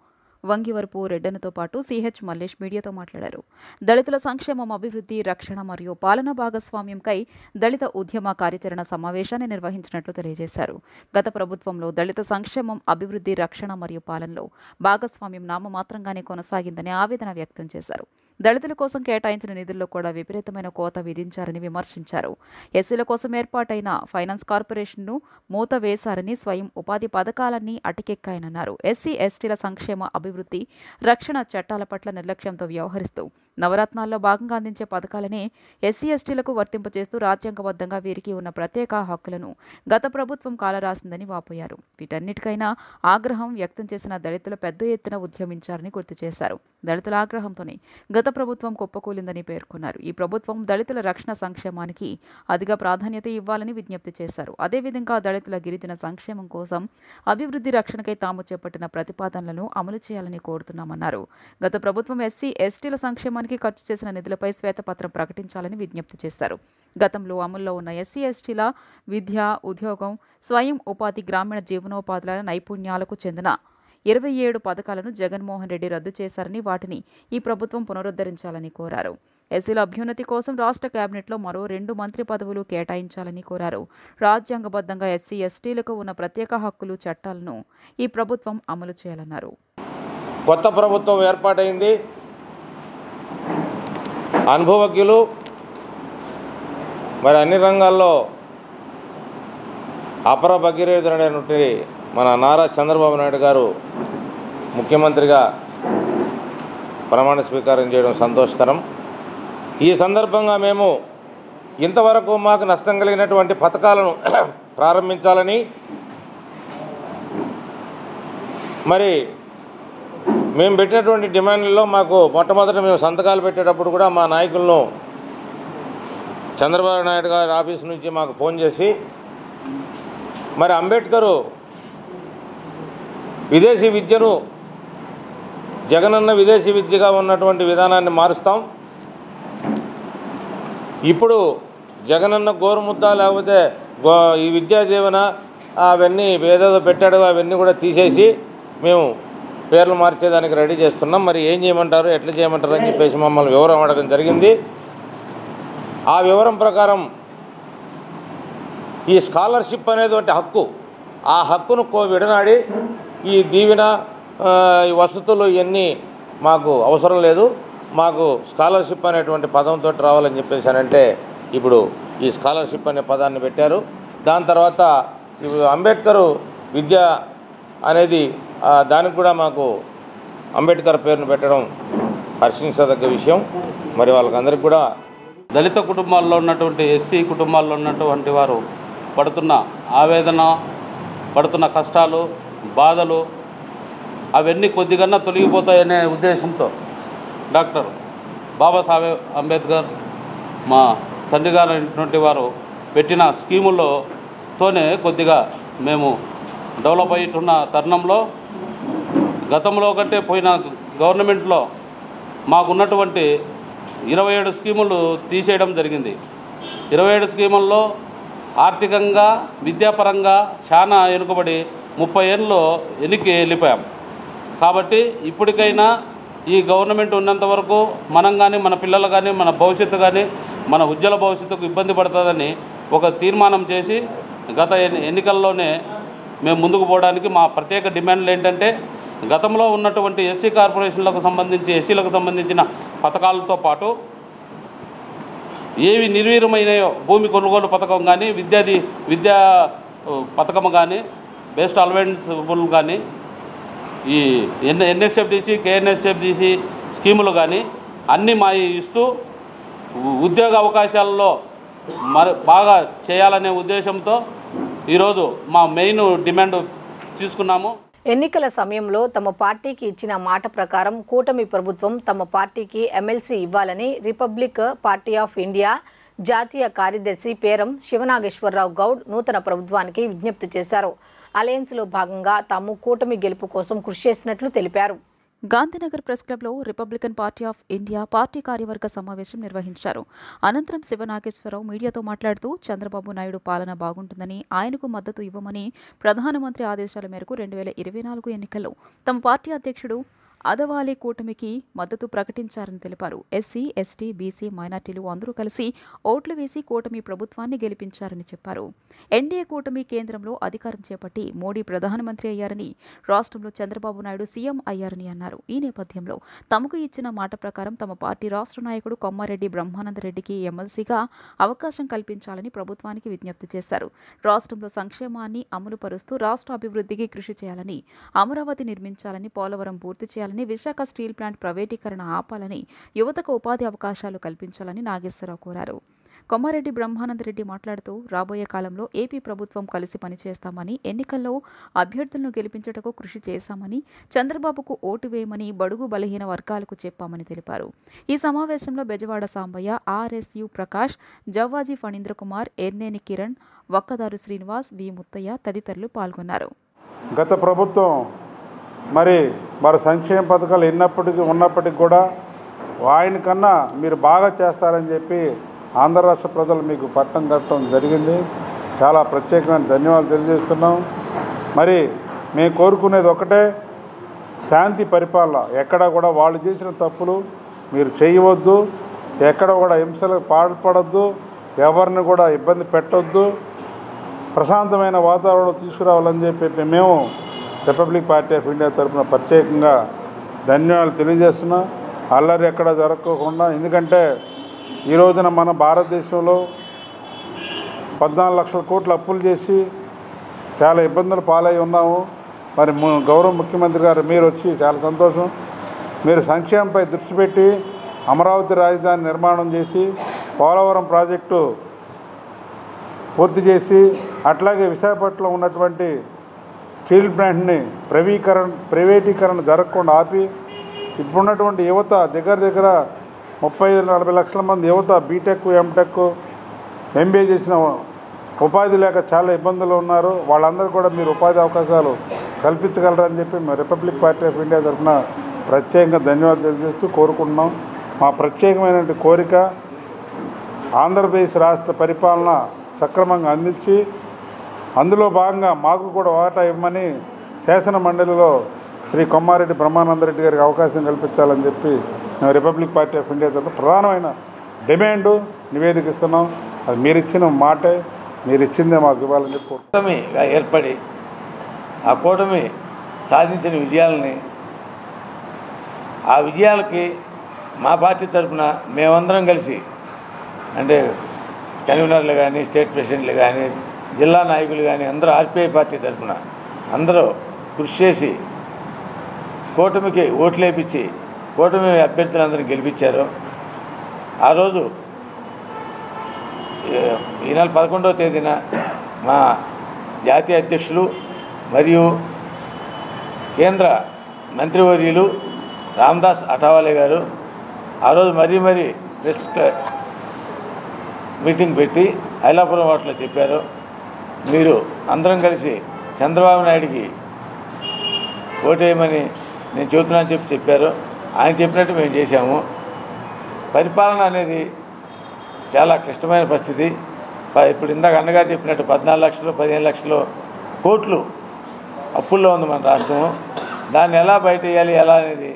వంగివరపు రెడ్డనతో పాటు సిహెచ్ మల్లేష్ మీడియాతో మాట్లాడారు. దళితుల సంక్షేమం, అభివృద్ధి, రక్షణ మరియు పాలనా భాగస్వామ్యంకై దళిత ఉద్యమ కార్యాచరణ సమావేశాన్ని నిర్వహించినట్లు తెలియజేశారు. గత ప్రభుత్వంలో దళిత సంక్షేమం, అభివృద్ధి, రక్షణ మరియు పాలనలో భాగస్వామ్యం నామమాత్రంగానే కొనసాగిందని ఆవేదన వ్యక్తం చేశారు. దళితుల కోసం కేటాయించిన నిధుల్లో కూడా విపరీతమైన కోత విధించారని విమర్శించారు. ఎస్సీల కోసం ఏర్పాటైన ఫైనాన్స్ కార్పొరేషన్ను మూత వేశారని, స్వయం ఉపాధి పథకాలన్నీ అటకెక్కాయనన్నారు. ఎస్సీ ఎస్టీల సంక్షేమ, అభివృద్ధి, రక్షణ చట్టాల పట్ల నిర్లక్ష్యంతో వ్యవహరిస్తూ నవరత్నాల్లో భాగంగా అందించే పథకాలనే ఎస్సీ ఎస్టీలకు వర్తింపచేస్తూ రాజ్యాంగబద్ధంగా వీరికి ఉన్న ప్రత్యేక హక్కులను గత ప్రభుత్వం కాలరాసిందని వాపోయారు. వీటన్నిటికైనా ఆగ్రహం వ్యక్తం చేసిన దళితులు పెద్ద ఎత్తున ఉద్యమించారని గుర్తు చేశారు. దళితుల ఆగ్రహంతోనే గత ప్రభుత్వం కుప్పకూలిందని పేర్కొన్నారు. ఈ ప్రభుత్వం దళితుల రక్షణ సంక్షేమానికి అధిక ప్రాధాన్యత ఇవ్వాలని విజ్ఞప్తి చేశారు. అదేవిధంగా దళితుల గిరిజన సంక్షేమం కోసం అభివృద్ధి, రక్షణకై తాము చేపట్టిన ప్రతిపాదనలను అమలు చేయాలని కోరుతున్నామన్నారు. గత ప్రభుత్వం ఎస్సీ ఎస్టీల సంక్షేమానికి ఖర్చు చేసిన నిధులపై శ్వేతపత్రం ప్రకటించాలని విజ్ఞప్తి చేశారు. గతంలో అమల్లో ఉన్న ఎస్సీ ఎస్టీల విద్య, ఉద్యోగం, స్వయం ఉపాధి, గ్రామీణ జీవనోపాధుల నైపుణ్యాలకు చెందిన 27 పథకాలను జగన్మోహన్ రెడ్డి రద్దు చేశారని, వాటిని ఈ ప్రభుత్వం పునరుద్ధరించాలని కోరారు. ఎస్సీల అభ్యున్నతి కోసం రాష్ట్ర కేబినెట్లో మరో 2 మంత్రి పదవులు కేటాయించాలని కోరారు. రాజ్యాంగబద్ధంగా ఎస్సీ ఎస్టీలకు ఉన్న ప్రత్యేక హక్కులు, చట్టాలను ఈ ప్రభుత్వం అమలు చేయాలన్నారు. కొత్త ప్రభుత్వం ఏర్పాటైంది. అనుభవజ్ఞులు, మరి అన్ని రంగాల్లో అపర భగీరథుడైనటువంటి మన నారా చంద్రబాబు నాయుడు గారు ముఖ్యమంత్రిగా ప్రమాణ స్వీకారం చేయడం సంతోషకరం. ఈ సందర్భంగా మేము ఇంతవరకు మాకు నష్టం కలిగినటువంటి పథకాలను ప్రారంభించాలని, మరి మేము పెట్టినటువంటి డిమాండ్లలో మాకు మొట్టమొదట మేము సంతకాలు పెట్టేటప్పుడు కూడా మా నాయకులను చంద్రబాబు నాయుడు గారి ఆఫీస్ నుంచి మాకు ఫోన్ చేసి, మరి అంబేద్కర్ విదేశీ విద్యను జగనన్న విదేశీ విద్యగా ఉన్నటువంటి విధానాన్ని మారుస్తాం, ఇప్పుడు జగనన్న గోరుముద్ద లేకపోతే ఈ విద్యా దీవెన అవన్నీ ఏదేదో పెట్టాడు అవన్నీ కూడా తీసేసి మేము పేర్లు మార్చేదానికి రెడీ చేస్తున్నాం. మరి ఏం చేయమంటారు, ఎట్లా చేయమంటారు అని చెప్పేసి మమ్మల్ని వివరం అడగడం జరిగింది. ఆ వివరం ప్రకారం ఈ స్కాలర్షిప్ అనేటువంటి హక్కు, ఆ హక్కును విడనాడి ఈ దీవెన, ఈ వసతులు ఇవన్నీ మాకు అవసరం లేదు, మాకు స్కాలర్షిప్ అనేటువంటి పదంతో రావాలని చెప్పేసానంటే ఇప్పుడు ఈ స్కాలర్షిప్ అనే పదాన్ని పెట్టారు. దాని తర్వాత ఇప్పుడు అంబేద్కర్ విద్య అనేది దానికి కూడా మాకు అంబేద్కర్ పేరును పెట్టడం హర్షించదగ్గ విషయం. మరి వాళ్ళకందరికీ కూడా దళిత కుటుంబాల్లో ఉన్నటువంటి ఎస్సీ కుటుంబాల్లో ఉన్నటువంటి వారు పడుతున్న ఆవేదన, పడుతున్న కష్టాలు, బాధలు అవన్నీ కొద్దిగా తొలగిపోతాయనే ఉద్దేశంతో డాక్టర్ బాబాసాహెబ్ అంబేద్కర్ మా తండ్రి గారు అయినటువంటి వారు పెట్టిన స్కీములతోనే కొద్దిగా మేము డెవలప్ అయ్యున్న తరుణంలో గతంలో కంటే పోయిన గవర్నమెంట్లో మాకున్నటువంటి 27 స్కీములు తీసేయడం జరిగింది. 27 స్కీముల్లో ఆర్థికంగా, విద్యాపరంగా చాలా వెనుకబడి 30 ఏళ్ళలో వెనక్కి వెళ్ళిపోయాం. కాబట్టి ఇప్పటికైనా ఈ గవర్నమెంట్ ఉన్నంత వరకు మనం కానీ, మన పిల్లలు కానీ, మన భవిష్యత్తు కానీ, మన ఉజ్వల భవిష్యత్తుకు ఇబ్బంది పడుతుందని ఒక తీర్మానం చేసి గత ఎన్నికల్లోనే మేము ముందుకు పోవడానికి మా ప్రత్యేక డిమాండ్లు ఏంటంటే, గతంలో ఉన్నటువంటి ఎస్సీ కార్పొరేషన్లకు సంబంధించి, ఎస్సీలకు సంబంధించిన పథకాలతో పాటు ఏవి నిర్వీర్యమైనాయో భూమి కొనుగోలు పథకం కానీ, విద్యా పథకం కానీ, బెస్ట్ అలవెన్సబుల్ కానీ, ఈ ఎన్ఎస్ఎఫ్డిసి, కేఎన్ఎస్ఎఫ్డిసి స్కీములు కానీ అన్నీ మా ఇస్తూ ఉద్యోగ అవకాశాలలో బాగా చేయాలనే ఉద్దేశంతో ఈరోజు మా మెయిన్ డిమాండ్ తీసుకున్నాము. ఎన్నికల సమయంలో తమ పార్టీకి ఇచ్చిన మాట ప్రకారం కూటమి ప్రభుత్వం తమ పార్టీకి ఎమ్మెల్సీ ఇవ్వాలని రిపబ్లిక్ పార్టీ ఆఫ్ ఇండియా జాతీయ కార్యదర్శి పేరం శివనాగేశ్వరరావు గౌడ్ నూతన ప్రభుత్వానికి విజ్ఞప్తి చేశారు. అలయన్స్లో భాగంగా తాము కూటమి గెలుపు కోసం కృషి చేసినట్లు తెలిపారు. గాంధీనగర్ ప్రెస్ క్లబ్లో Republican party of India party కార్యవర్గ సమావేశం నిర్వహించారు. అనంతరం శివనాగేశ్వరరావు మీడియాతో మాట్లాడుతూ చంద్రబాబు నాయుడు పాలన బాగుంటుందని, ఆయనకు మద్దతు ఇవ్వమని ప్రధానమంత్రి ఆదేశాల మేరకు 2024 ఎన్నికల్లో తమ పార్టీ అధ్యక్షుడు అదవాలీ కూటమికి మద్దతు ప్రకటించారని తెలిపారు. ఎస్సీ, ఎస్టీ, బీసీ, మైనార్టీలు అందరూ కలిసి ఓట్లు వేసి కూటమి ప్రభుత్వాన్ని గెలిపించారని చెప్పారు. ఎన్డీఏ కూటమి కేంద్రంలో అధికారం చేపట్టి మోడీ ప్రధానమంత్రి అయ్యారని, రాష్ట్రంలో చంద్రబాబు నాయుడు సీఎం అయ్యారని అన్నారు. ఈ నేపథ్యంలో తమకు ఇచ్చిన మాట ప్రకారం తమ పార్టీ రాష్ట్ర నాయకుడు కొమ్మారెడ్డి బ్రహ్మానందరెడ్డికి ఎమ్మెల్సీగా అవకాశం కల్పించాలని ప్రభుత్వానికి విజ్ఞప్తి చేశారు. రాష్ట్రంలో సంక్షేమాన్ని అమలు పరుస్తూ రాష్ట్ర అభివృద్ధికి కృషి చేయాలని, అమరావతి నిర్మించాలని, పోలవరం పూర్తి చేయాలని, విశాఖ స్టీల్ ప్లాంట్ ప్రైవేటీకరణ ఆపాలని, యువతకు ఉపాధి అవకాశాలు కల్పించాలని నాగేశ్వరరావు కోరారు. కొమ్మారెడ్డి బ్రహ్మానందరెడ్డి మాట్లాడుతూ రాబోయే కాలంలో ఏపీ ప్రభుత్వం కలిసి పనిచేస్తామని, ఎన్నికల్లో అభ్యర్థులను గెలిపించటకు కృషి చేశామని, చంద్రబాబుకు ఓటు వేయమని బడుగు బలహీన వర్గాలకు చెప్పామని తెలిపారు. ఈ సమావేశంలో బెజవాడ సాంబయ్య, ఆర్ఎస్యు ప్రకాష్, జవ్వాజీ ఫణీంద్ర కుమార్, ఎర్నేని కిరణ్, వక్కదారు శ్రీనివాస్, వి ముత్తయ్య తదితరులు పాల్గొన్నారు. గత ప్రభుత్వం మరి సంక్షేమ పథకాలు ఉన్నప్పటికీ కూడా ఆయన కన్నా మీరు బాగా చేస్తారని చెప్పి ఆంధ్ర రాష్ట్ర ప్రజలు మీకు పట్టం కట్టడం జరిగింది. చాలా ప్రత్యేకమైన ధన్యవాదాలు తెలియజేస్తున్నాం. మరి మేము కోరుకునేది ఒకటే, శాంతి పరిపాలన. ఎక్కడ కూడా వాళ్ళు చేసిన తప్పులు మీరు చేయవద్దు, ఎక్కడ కూడా హింసలకు పాల్పడద్దు, ఎవరిని కూడా ఇబ్బంది పెట్టొద్దు, ప్రశాంతమైన వాతావరణం తీసుకురావాలని చెప్పి మేము రిపబ్లిక్ పార్టీ ఆఫ్ ఇండియా తరఫున ప్రత్యేకంగా ధన్యవాదాలు తెలియజేస్తున్నాం. అల్లరి ఎక్కడ జరగకుండా, ఎందుకంటే ఈ రోజున మన భారతదేశంలో 14 లక్షల కోట్ల అప్పులు చేసి చాలా ఇబ్బందులు పాలై ఉన్నాము. మరి గౌరవ ముఖ్యమంత్రి గారు మీరు వచ్చి చాలా సంతోషం. మీరు సంక్షేమంపై దృష్టి పెట్టి అమరావతి రాజధాని నిర్మాణం చేసి, పోలవరం ప్రాజెక్టు పూర్తి చేసి, అట్లాగే విశాఖపట్నంలో ఉన్నటువంటి స్టీల్ ప్లాంట్ని ప్రైవేటీకరణ జరగకుండా ఆపి, ఇప్పుడున్నటువంటి యువత దగ్గర 30-40 లక్షల మంది యువత బీటెక్, ఎంటెక్, ఎంబీఏ చేసిన ఉపాధి లేక చాలా ఇబ్బందులు ఉన్నారు. వాళ్ళందరూ కూడా మీరు ఉపాధి అవకాశాలు కల్పించగలరని చెప్పి మేము రిపబ్లిక్ పార్టీ ఆఫ్ ఇండియా తరఫున ప్రత్యేకంగా ధన్యవాదాలు తెలియజేస్తూ కోరుకుంటున్నాం. మా ప్రత్యేకమైన కోరిక ఆంధ్రప్రదేశ్ రాష్ట్ర పరిపాలన సక్రమంగా అందించి, అందులో భాగంగా మాకు కూడా వాటా ఇవ్వమని శాసన మండలిలో శ్రీ కొమ్మారెడ్డి బ్రహ్మానందరెడ్డి గారికి అవకాశం కల్పించాలని చెప్పి మేము రిపబ్లిక్ పార్టీ ఆఫ్ ఇండియా తరఫున ప్రధానమైన డిమాండు నివేదిక ఇస్తున్నాం. అది మీరు ఇచ్చిన మాటే, మీరు ఇచ్చిందే మాకు ఇవ్వాలని చెప్పి కూటమిగా ఏర్పడి ఆ కూటమి సాధించిన విజయాలని, ఆ విజయాలకి మా పార్టీ తరఫున మేమందరం కలిసి, అంటే కన్వీనర్లు కానీ, స్టేట్ ప్రెసిడెంట్లు కానీ, జిల్లా నాయకులు కానీ అందరూ ఆర్పీఐ పార్టీ తరఫున అందరూ కృషి చేసి కూటమికి ఓట్లు వేయించి కూటమి అభ్యర్థులందరినీ గెలిపించారు. ఆ రోజు ఈ నెల 11వ తేదీన మా జాతీయ అధ్యక్షులు మరియు కేంద్ర మంత్రివర్యులు రామదాస్ అఠావాలే గారు ఆ రోజు మరీ ప్రెస్ మీటింగ్ పెట్టి ఐలాపురం వాటిలో చెప్పారు, మీరు అందరం కలిసి చంద్రబాబు నాయుడికి ఓటేయమని నేను చెబుతున్నానని చెప్పారు. ఆయన చెప్పినట్టు మేము చేశాము. పరిపాలన అనేది చాలా క్లిష్టమైన పరిస్థితి. ఇప్పుడు ఇందాక అన్నగారు చెప్పినట్టు 14 లక్షలు 15 లక్షలు కోట్లు అప్పుల్లో ఉంది మన రాష్ట్రము. దాన్ని ఎలా బయటేయాలి ఎలా అనేది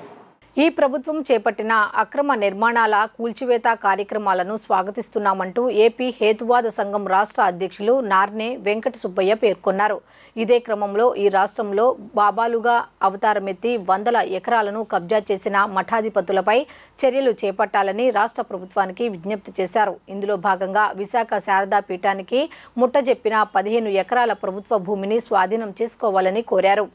ఈ ప్రభుత్వం చేపట్టిన అక్రమ నిర్మాణాల కూల్చివేత కార్యక్రమాలను స్వాగతిస్తున్నామంటూ ఏపీ హేతువాద సంఘం రాష్ట్ర అధ్యక్షులు నార్నే వెంకట సుబ్బయ్య పేర్కొన్నారు. ఇదే క్రమంలో ఈ రాష్ట్రంలో బాబాలుగా అవతారమెత్తి 100 ఎకరాలను కబ్జా చేసిన మఠాధిపతులపై చర్యలు చేపట్టాలని రాష్ట్ర ప్రభుత్వానికి విజ్ఞప్తి చేశారు. ఇందులో భాగంగా విశాఖ శారదా పీఠానికి ముట్టజెప్పిన 15 ఎకరాల ప్రభుత్వ భూమిని స్వాధీనం చేసుకోవాలని కోరారు.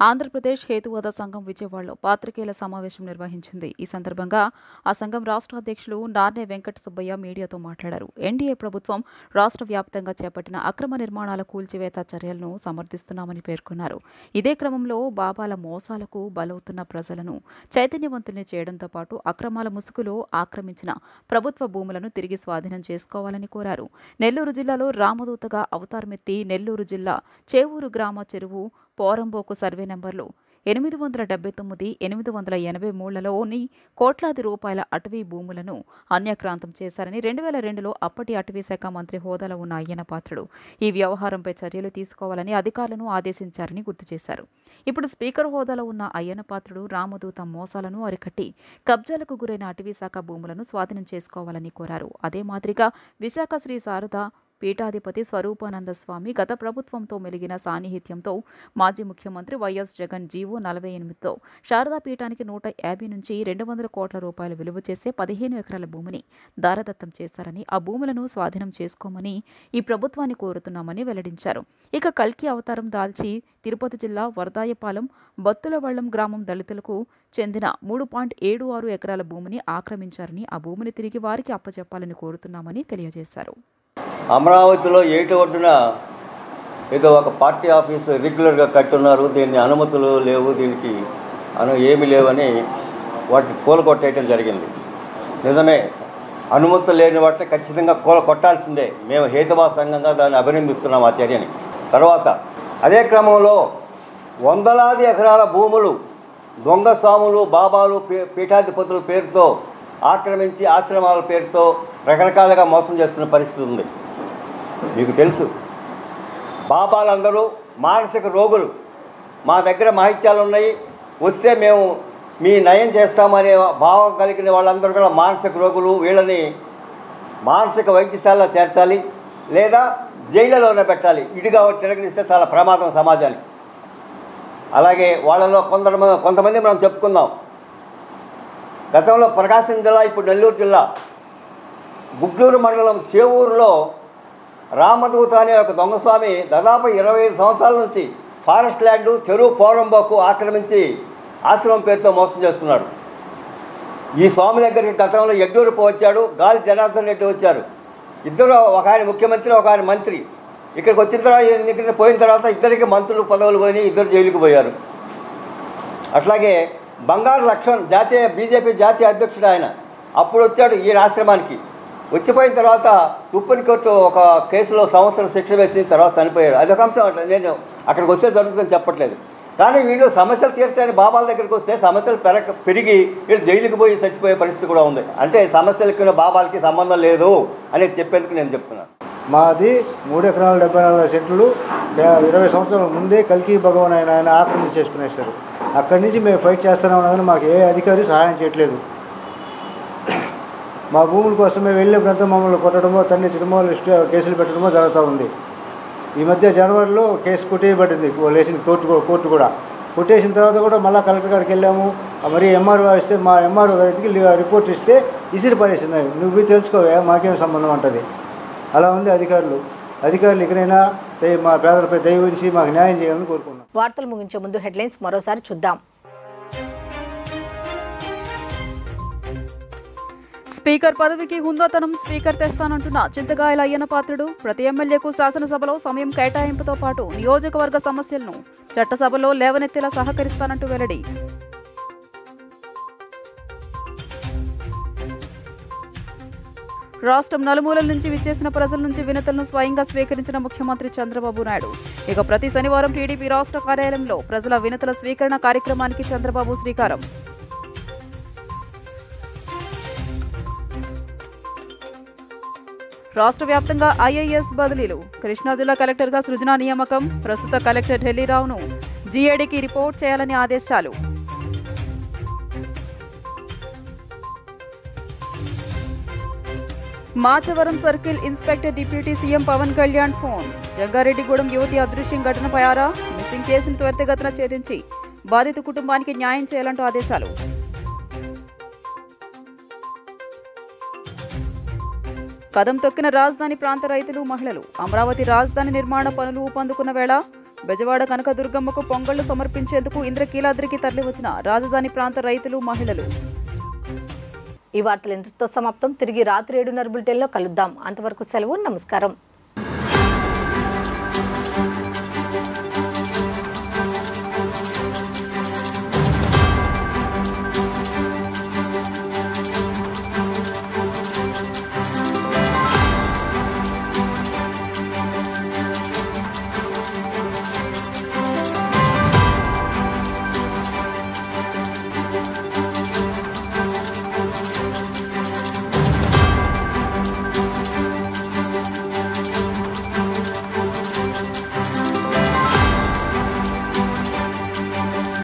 ఆంధ్రప్రదేశ్ హేతువాద సంఘం విజయవాడలో పాత్రికేయుల సమావేశం నిర్వహించింది. ఈ సందర్భంగా ఆ సంఘం రాష్ట్ర అధ్యక్షులు నార్నే వెంకట సుబ్బయ్య మీడియాతో మాట్లాడారు. ఎన్డీఏ ప్రభుత్వం రాష్ట్ర వ్యాప్తంగా చేపట్టిన అక్రమ నిర్మాణాల కూల్చివేత చర్యలను సమర్థిస్తున్నామని పేర్కొన్నారు. ఇదే క్రమంలో బాబాల మోసాలకు బలవుతున్న ప్రజలను చైతన్యవంతుల్ని చేయడంతో పాటు అక్రమాల ముసుగులో ఆక్రమించిన ప్రభుత్వ భూములను తిరిగి స్వాధీనం చేసుకోవాలని కోరారు. నెల్లూరు జిల్లాలో రామదూతగా అవతారమెత్తి నెల్లూరు జిల్లా చేవూరు గ్రామ చెరువు పోరంబోకు సర్వే నంబర్లు 879, 883లోని కోట్లాది రూపాయల అటవీ భూములను అన్యాక్రాంతం చేశారని 2002లో అప్పటి అటవీ శాఖ మంత్రి హోదాలో ఉన్న అయ్యన్న పాత్రుడు ఈ వ్యవహారంపై చర్యలు తీసుకోవాలని అధికారులను ఆదేశించారని గుర్తు చేశారు. ఇప్పుడు స్పీకర్ హోదాలో ఉన్న అయ్యన్న పాత్రుడు రామదూత మోసాలను అరికట్టి కబ్జాలకు గురైన అటవీ శాఖ భూములను స్వాధీనం చేసుకోవాలని కోరారు. అదే మాదిరిగా విశాఖ శ్రీ శారద పీఠాధిపతి స్వరూపానంద స్వామి గత ప్రభుత్వంతో మెలిగిన సాన్నిహిత్యంతో మాజీ ముఖ్యమంత్రి వైఎస్ జగన్ జీవో 48తో శారదా పీఠానికి 150 నుంచి 200 కోట్ల రూపాయలు విలువ చేసే 15 ఎకరాల భూమిని దారదత్తం చేశారని, ఆ భూములను స్వాధీనం చేసుకోమని ఈ ప్రభుత్వాన్ని కోరుతున్నామని వెల్లడించారు. ఇక కల్కి అవతారం దాల్చి తిరుపతి జిల్లా వరదాయపాలెం బత్తులవళ్లం గ్రామం దళితులకు చెందిన 3.76 ఎకరాల భూమిని ఆక్రమించారని, ఆ భూమిని తిరిగి వారికి అప్పచెప్పాలని కోరుతున్నామని తెలియజేశారు. అమరావతిలో ఏటి ఒడ్డున ఏదో ఒక పార్టీ ఆఫీసు రెగ్యులర్గా కట్టున్నారు, దీన్ని అనుమతులు లేవు, దీనికి ఏమీ లేవని వాటిని కూలగొట్టేయటం జరిగింది. నిజమే, అనుమతులు లేని వాటిని ఖచ్చితంగా కొట్టాల్సిందే. మేము హేతువాద సంఘంగా దాన్ని అభినందిస్తున్నాం ఆ చర్యని. తర్వాత అదే క్రమంలో వందలాది ఎకరాల భూములు దొంగ స్వాములు, బాబాలు, పీఠాధిపతుల పేరుతో ఆక్రమించి ఆశ్రమాల పేరుతో రకరకాలుగా మోసం చేస్తున్న పరిస్థితి ఉంది. మీకు తెలుసు, బాబాలందరూ మానసిక రోగులు. మా దగ్గర మాహిత్యాలు ఉన్నాయి, వస్తే మేము మీ నయం చేస్తామనే భావం కలిగిన వాళ్ళందరూ కూడా మానసిక రోగులు. వీళ్ళని మానసిక వైద్యశాలలో చేర్చాలి లేదా జైళ్ళలోనే పెట్టాలి. ఇడిగా తిరగనిస్తే చాలా ప్రమాదం సమాజానికి. అలాగే వాళ్ళలో కొంతమంది మనం చెప్పుకుందాం. గతంలో ప్రకాశం జిల్లా, ఇప్పుడు నెల్లూరు జిల్లా గుడ్లూరు మండలం చేవూరులో రామదూత అనే ఒక దొంగస్వామి దాదాపు 25 సంవత్సరాల నుంచి ఫారెస్ట్ ల్యాండ్ చెరువు పోరంబోకు ఆక్రమించి ఆశ్రమం పేరుతో మోసం చేస్తున్నాడు. ఈ స్వామి దగ్గరికి గతంలో యడ్యూరప్ప వచ్చాడు, గాలి జనార్దన్ రెడ్డి వచ్చారు. ఇద్దరు, ఒక ఆయన ముఖ్యమంత్రి, ఒక ఆయన మంత్రి. ఇక్కడికి వచ్చిన తర్వాత, ఇక్కడ పోయిన తర్వాత ఇద్దరికి మంత్రులు పదవులు పోయినాయి, ఇద్దరు జైలుకు పోయారు. అట్లాగే బంగారు లక్ష్మణ్ బీజేపీ జాతీయ అధ్యక్షుడు, ఆయన అప్పుడు వచ్చాడు ఈ ఆశ్రమానికి. వచ్చిపోయిన తర్వాత సుప్రీంకోర్టు ఒక కేసులో సంవత్సరం శిక్ష వేసిన తర్వాత చనిపోయాడు. అదొక అంశం. నేను అక్కడికి వస్తే జరుగుతుందని చెప్పట్లేదు, కానీ వీళ్ళు సమస్యలు తీర్చని బాబాల దగ్గరికి వస్తే సమస్యలు పెరిగి వీళ్ళు జైలుకి పోయి చచ్చిపోయే పరిస్థితి కూడా ఉంది. అంటే సమస్యలకి బాబాలకి సంబంధం లేదు అనేది చెప్పేందుకు నేను చెప్తున్నాను. మాది 3 ఎకరాల 74 సెంట్లు 20 సంవత్సరాల ముందే కల్కి భగవాన్ ఆయన ఆక్రమణ చేసుకునేశారు. అక్కడి నుంచి మేము ఫైట్ చేస్తున్నాం కానీ మాకు ఏ అధికారి సహాయం చేయట్లేదు. మా భూముల కోసమే వెళ్ళినప్పుడంతా మమ్మల్ని కొట్టడమో, తన్నించడమో, కేసులు పెట్టడమో జరుగుతూ ఉంది. ఈ మధ్య జనవరిలో కేసు కొట్టేయబడింది, వేసిన కోర్టు కూడా కొట్టేసిన తర్వాత కూడా మళ్ళీ కలెక్టర్ గారికి వెళ్ళాము. మరి ఎంఆర్ఓ ఇస్తే మా ఎంఆర్ఓ గారికి రిపోర్ట్ ఇస్తే ఇసిరి పడేసింది. నువ్వు తెలుసుకోవే, మాకేం సంబంధం అంటది. అలా ఉంది అధికారులు ఇకనైనా మా పేదలపై దయ ఉంచి మాకు న్యాయం చేయాలని కోరుకున్నాం. వార్తలు ముగించే ముందు హెడ్లైన్స్ మరోసారి చూద్దాం. స్పీకర్ పదవికి హుందాతనం స్పీకర్ తెస్తానంటున్న చింతగాయల అయ్యన్న పాత్రుడు. ప్రతి ఎమ్మెల్యేకు శాసనసభలో సమయం కేటాయింపుతో పాటు నియోజకవర్గ సమస్యలను చట్టసభలో లేవనెత్తేలా సహకరిస్తానంటూ వెల్లడి. రాష్ట్రం నలుమూలల నుంచి విచ్చేసిన ప్రజల నుంచి వినతులను స్వయంగా స్వీకరించిన ముఖ్యమంత్రి చంద్రబాబు నాయుడు. ఇక ప్రతి శనివారం టీడీపీ రాష్ట్ర కార్యాలయంలో ప్రజల వినతుల స్వీకరణ కార్యక్రమానికి చంద్రబాబు శ్రీకారం. రాష్ట్ర వ్యాప్తంగా ఐఏఎస్ బదిలీలు. కృష్ణా జిల్లా కలెక్టర్గా సృజన నియామకం. ప్రస్తుత కలెక్టర్ ఢిల్లీరావును జీఏడీకి రిపోర్ట్ చేయాలని ఆదేశాలు. Machavaram circle inspector deputy CM Pawan Kalyan phone. Jangareddygudem యువతి అదృశ్యం ఘటనపై ఆరా. మిస్సింగ్ కేసును త్వరితగతిన ఛేదించి బాధిత కుటుంబానికి న్యాయం చేయాలంటూ ఆదేశాలు. కదం తొక్కిన రాజధాని ప్రాంత రైతులు, మహిళలు. అమరావతి రాజధాని నిర్మాణ పనులు ఊపందుకున్న వేళ బెజవాడ కనకదుర్గమ్మకు పొంగళ్లు సమర్పించేందుకు ఇంద్రకీలాద్రికి తరలివచ్చిన రాజధాని ప్రాంత రైతులు మహిళలు. ఈ వార్తలు ఇంతటితో సమాప్తం. తిరిగి రాత్రి 7:30 బులెటిన్లో కలుద్దాం. అంతవరకు సెలవు. నమస్కారం.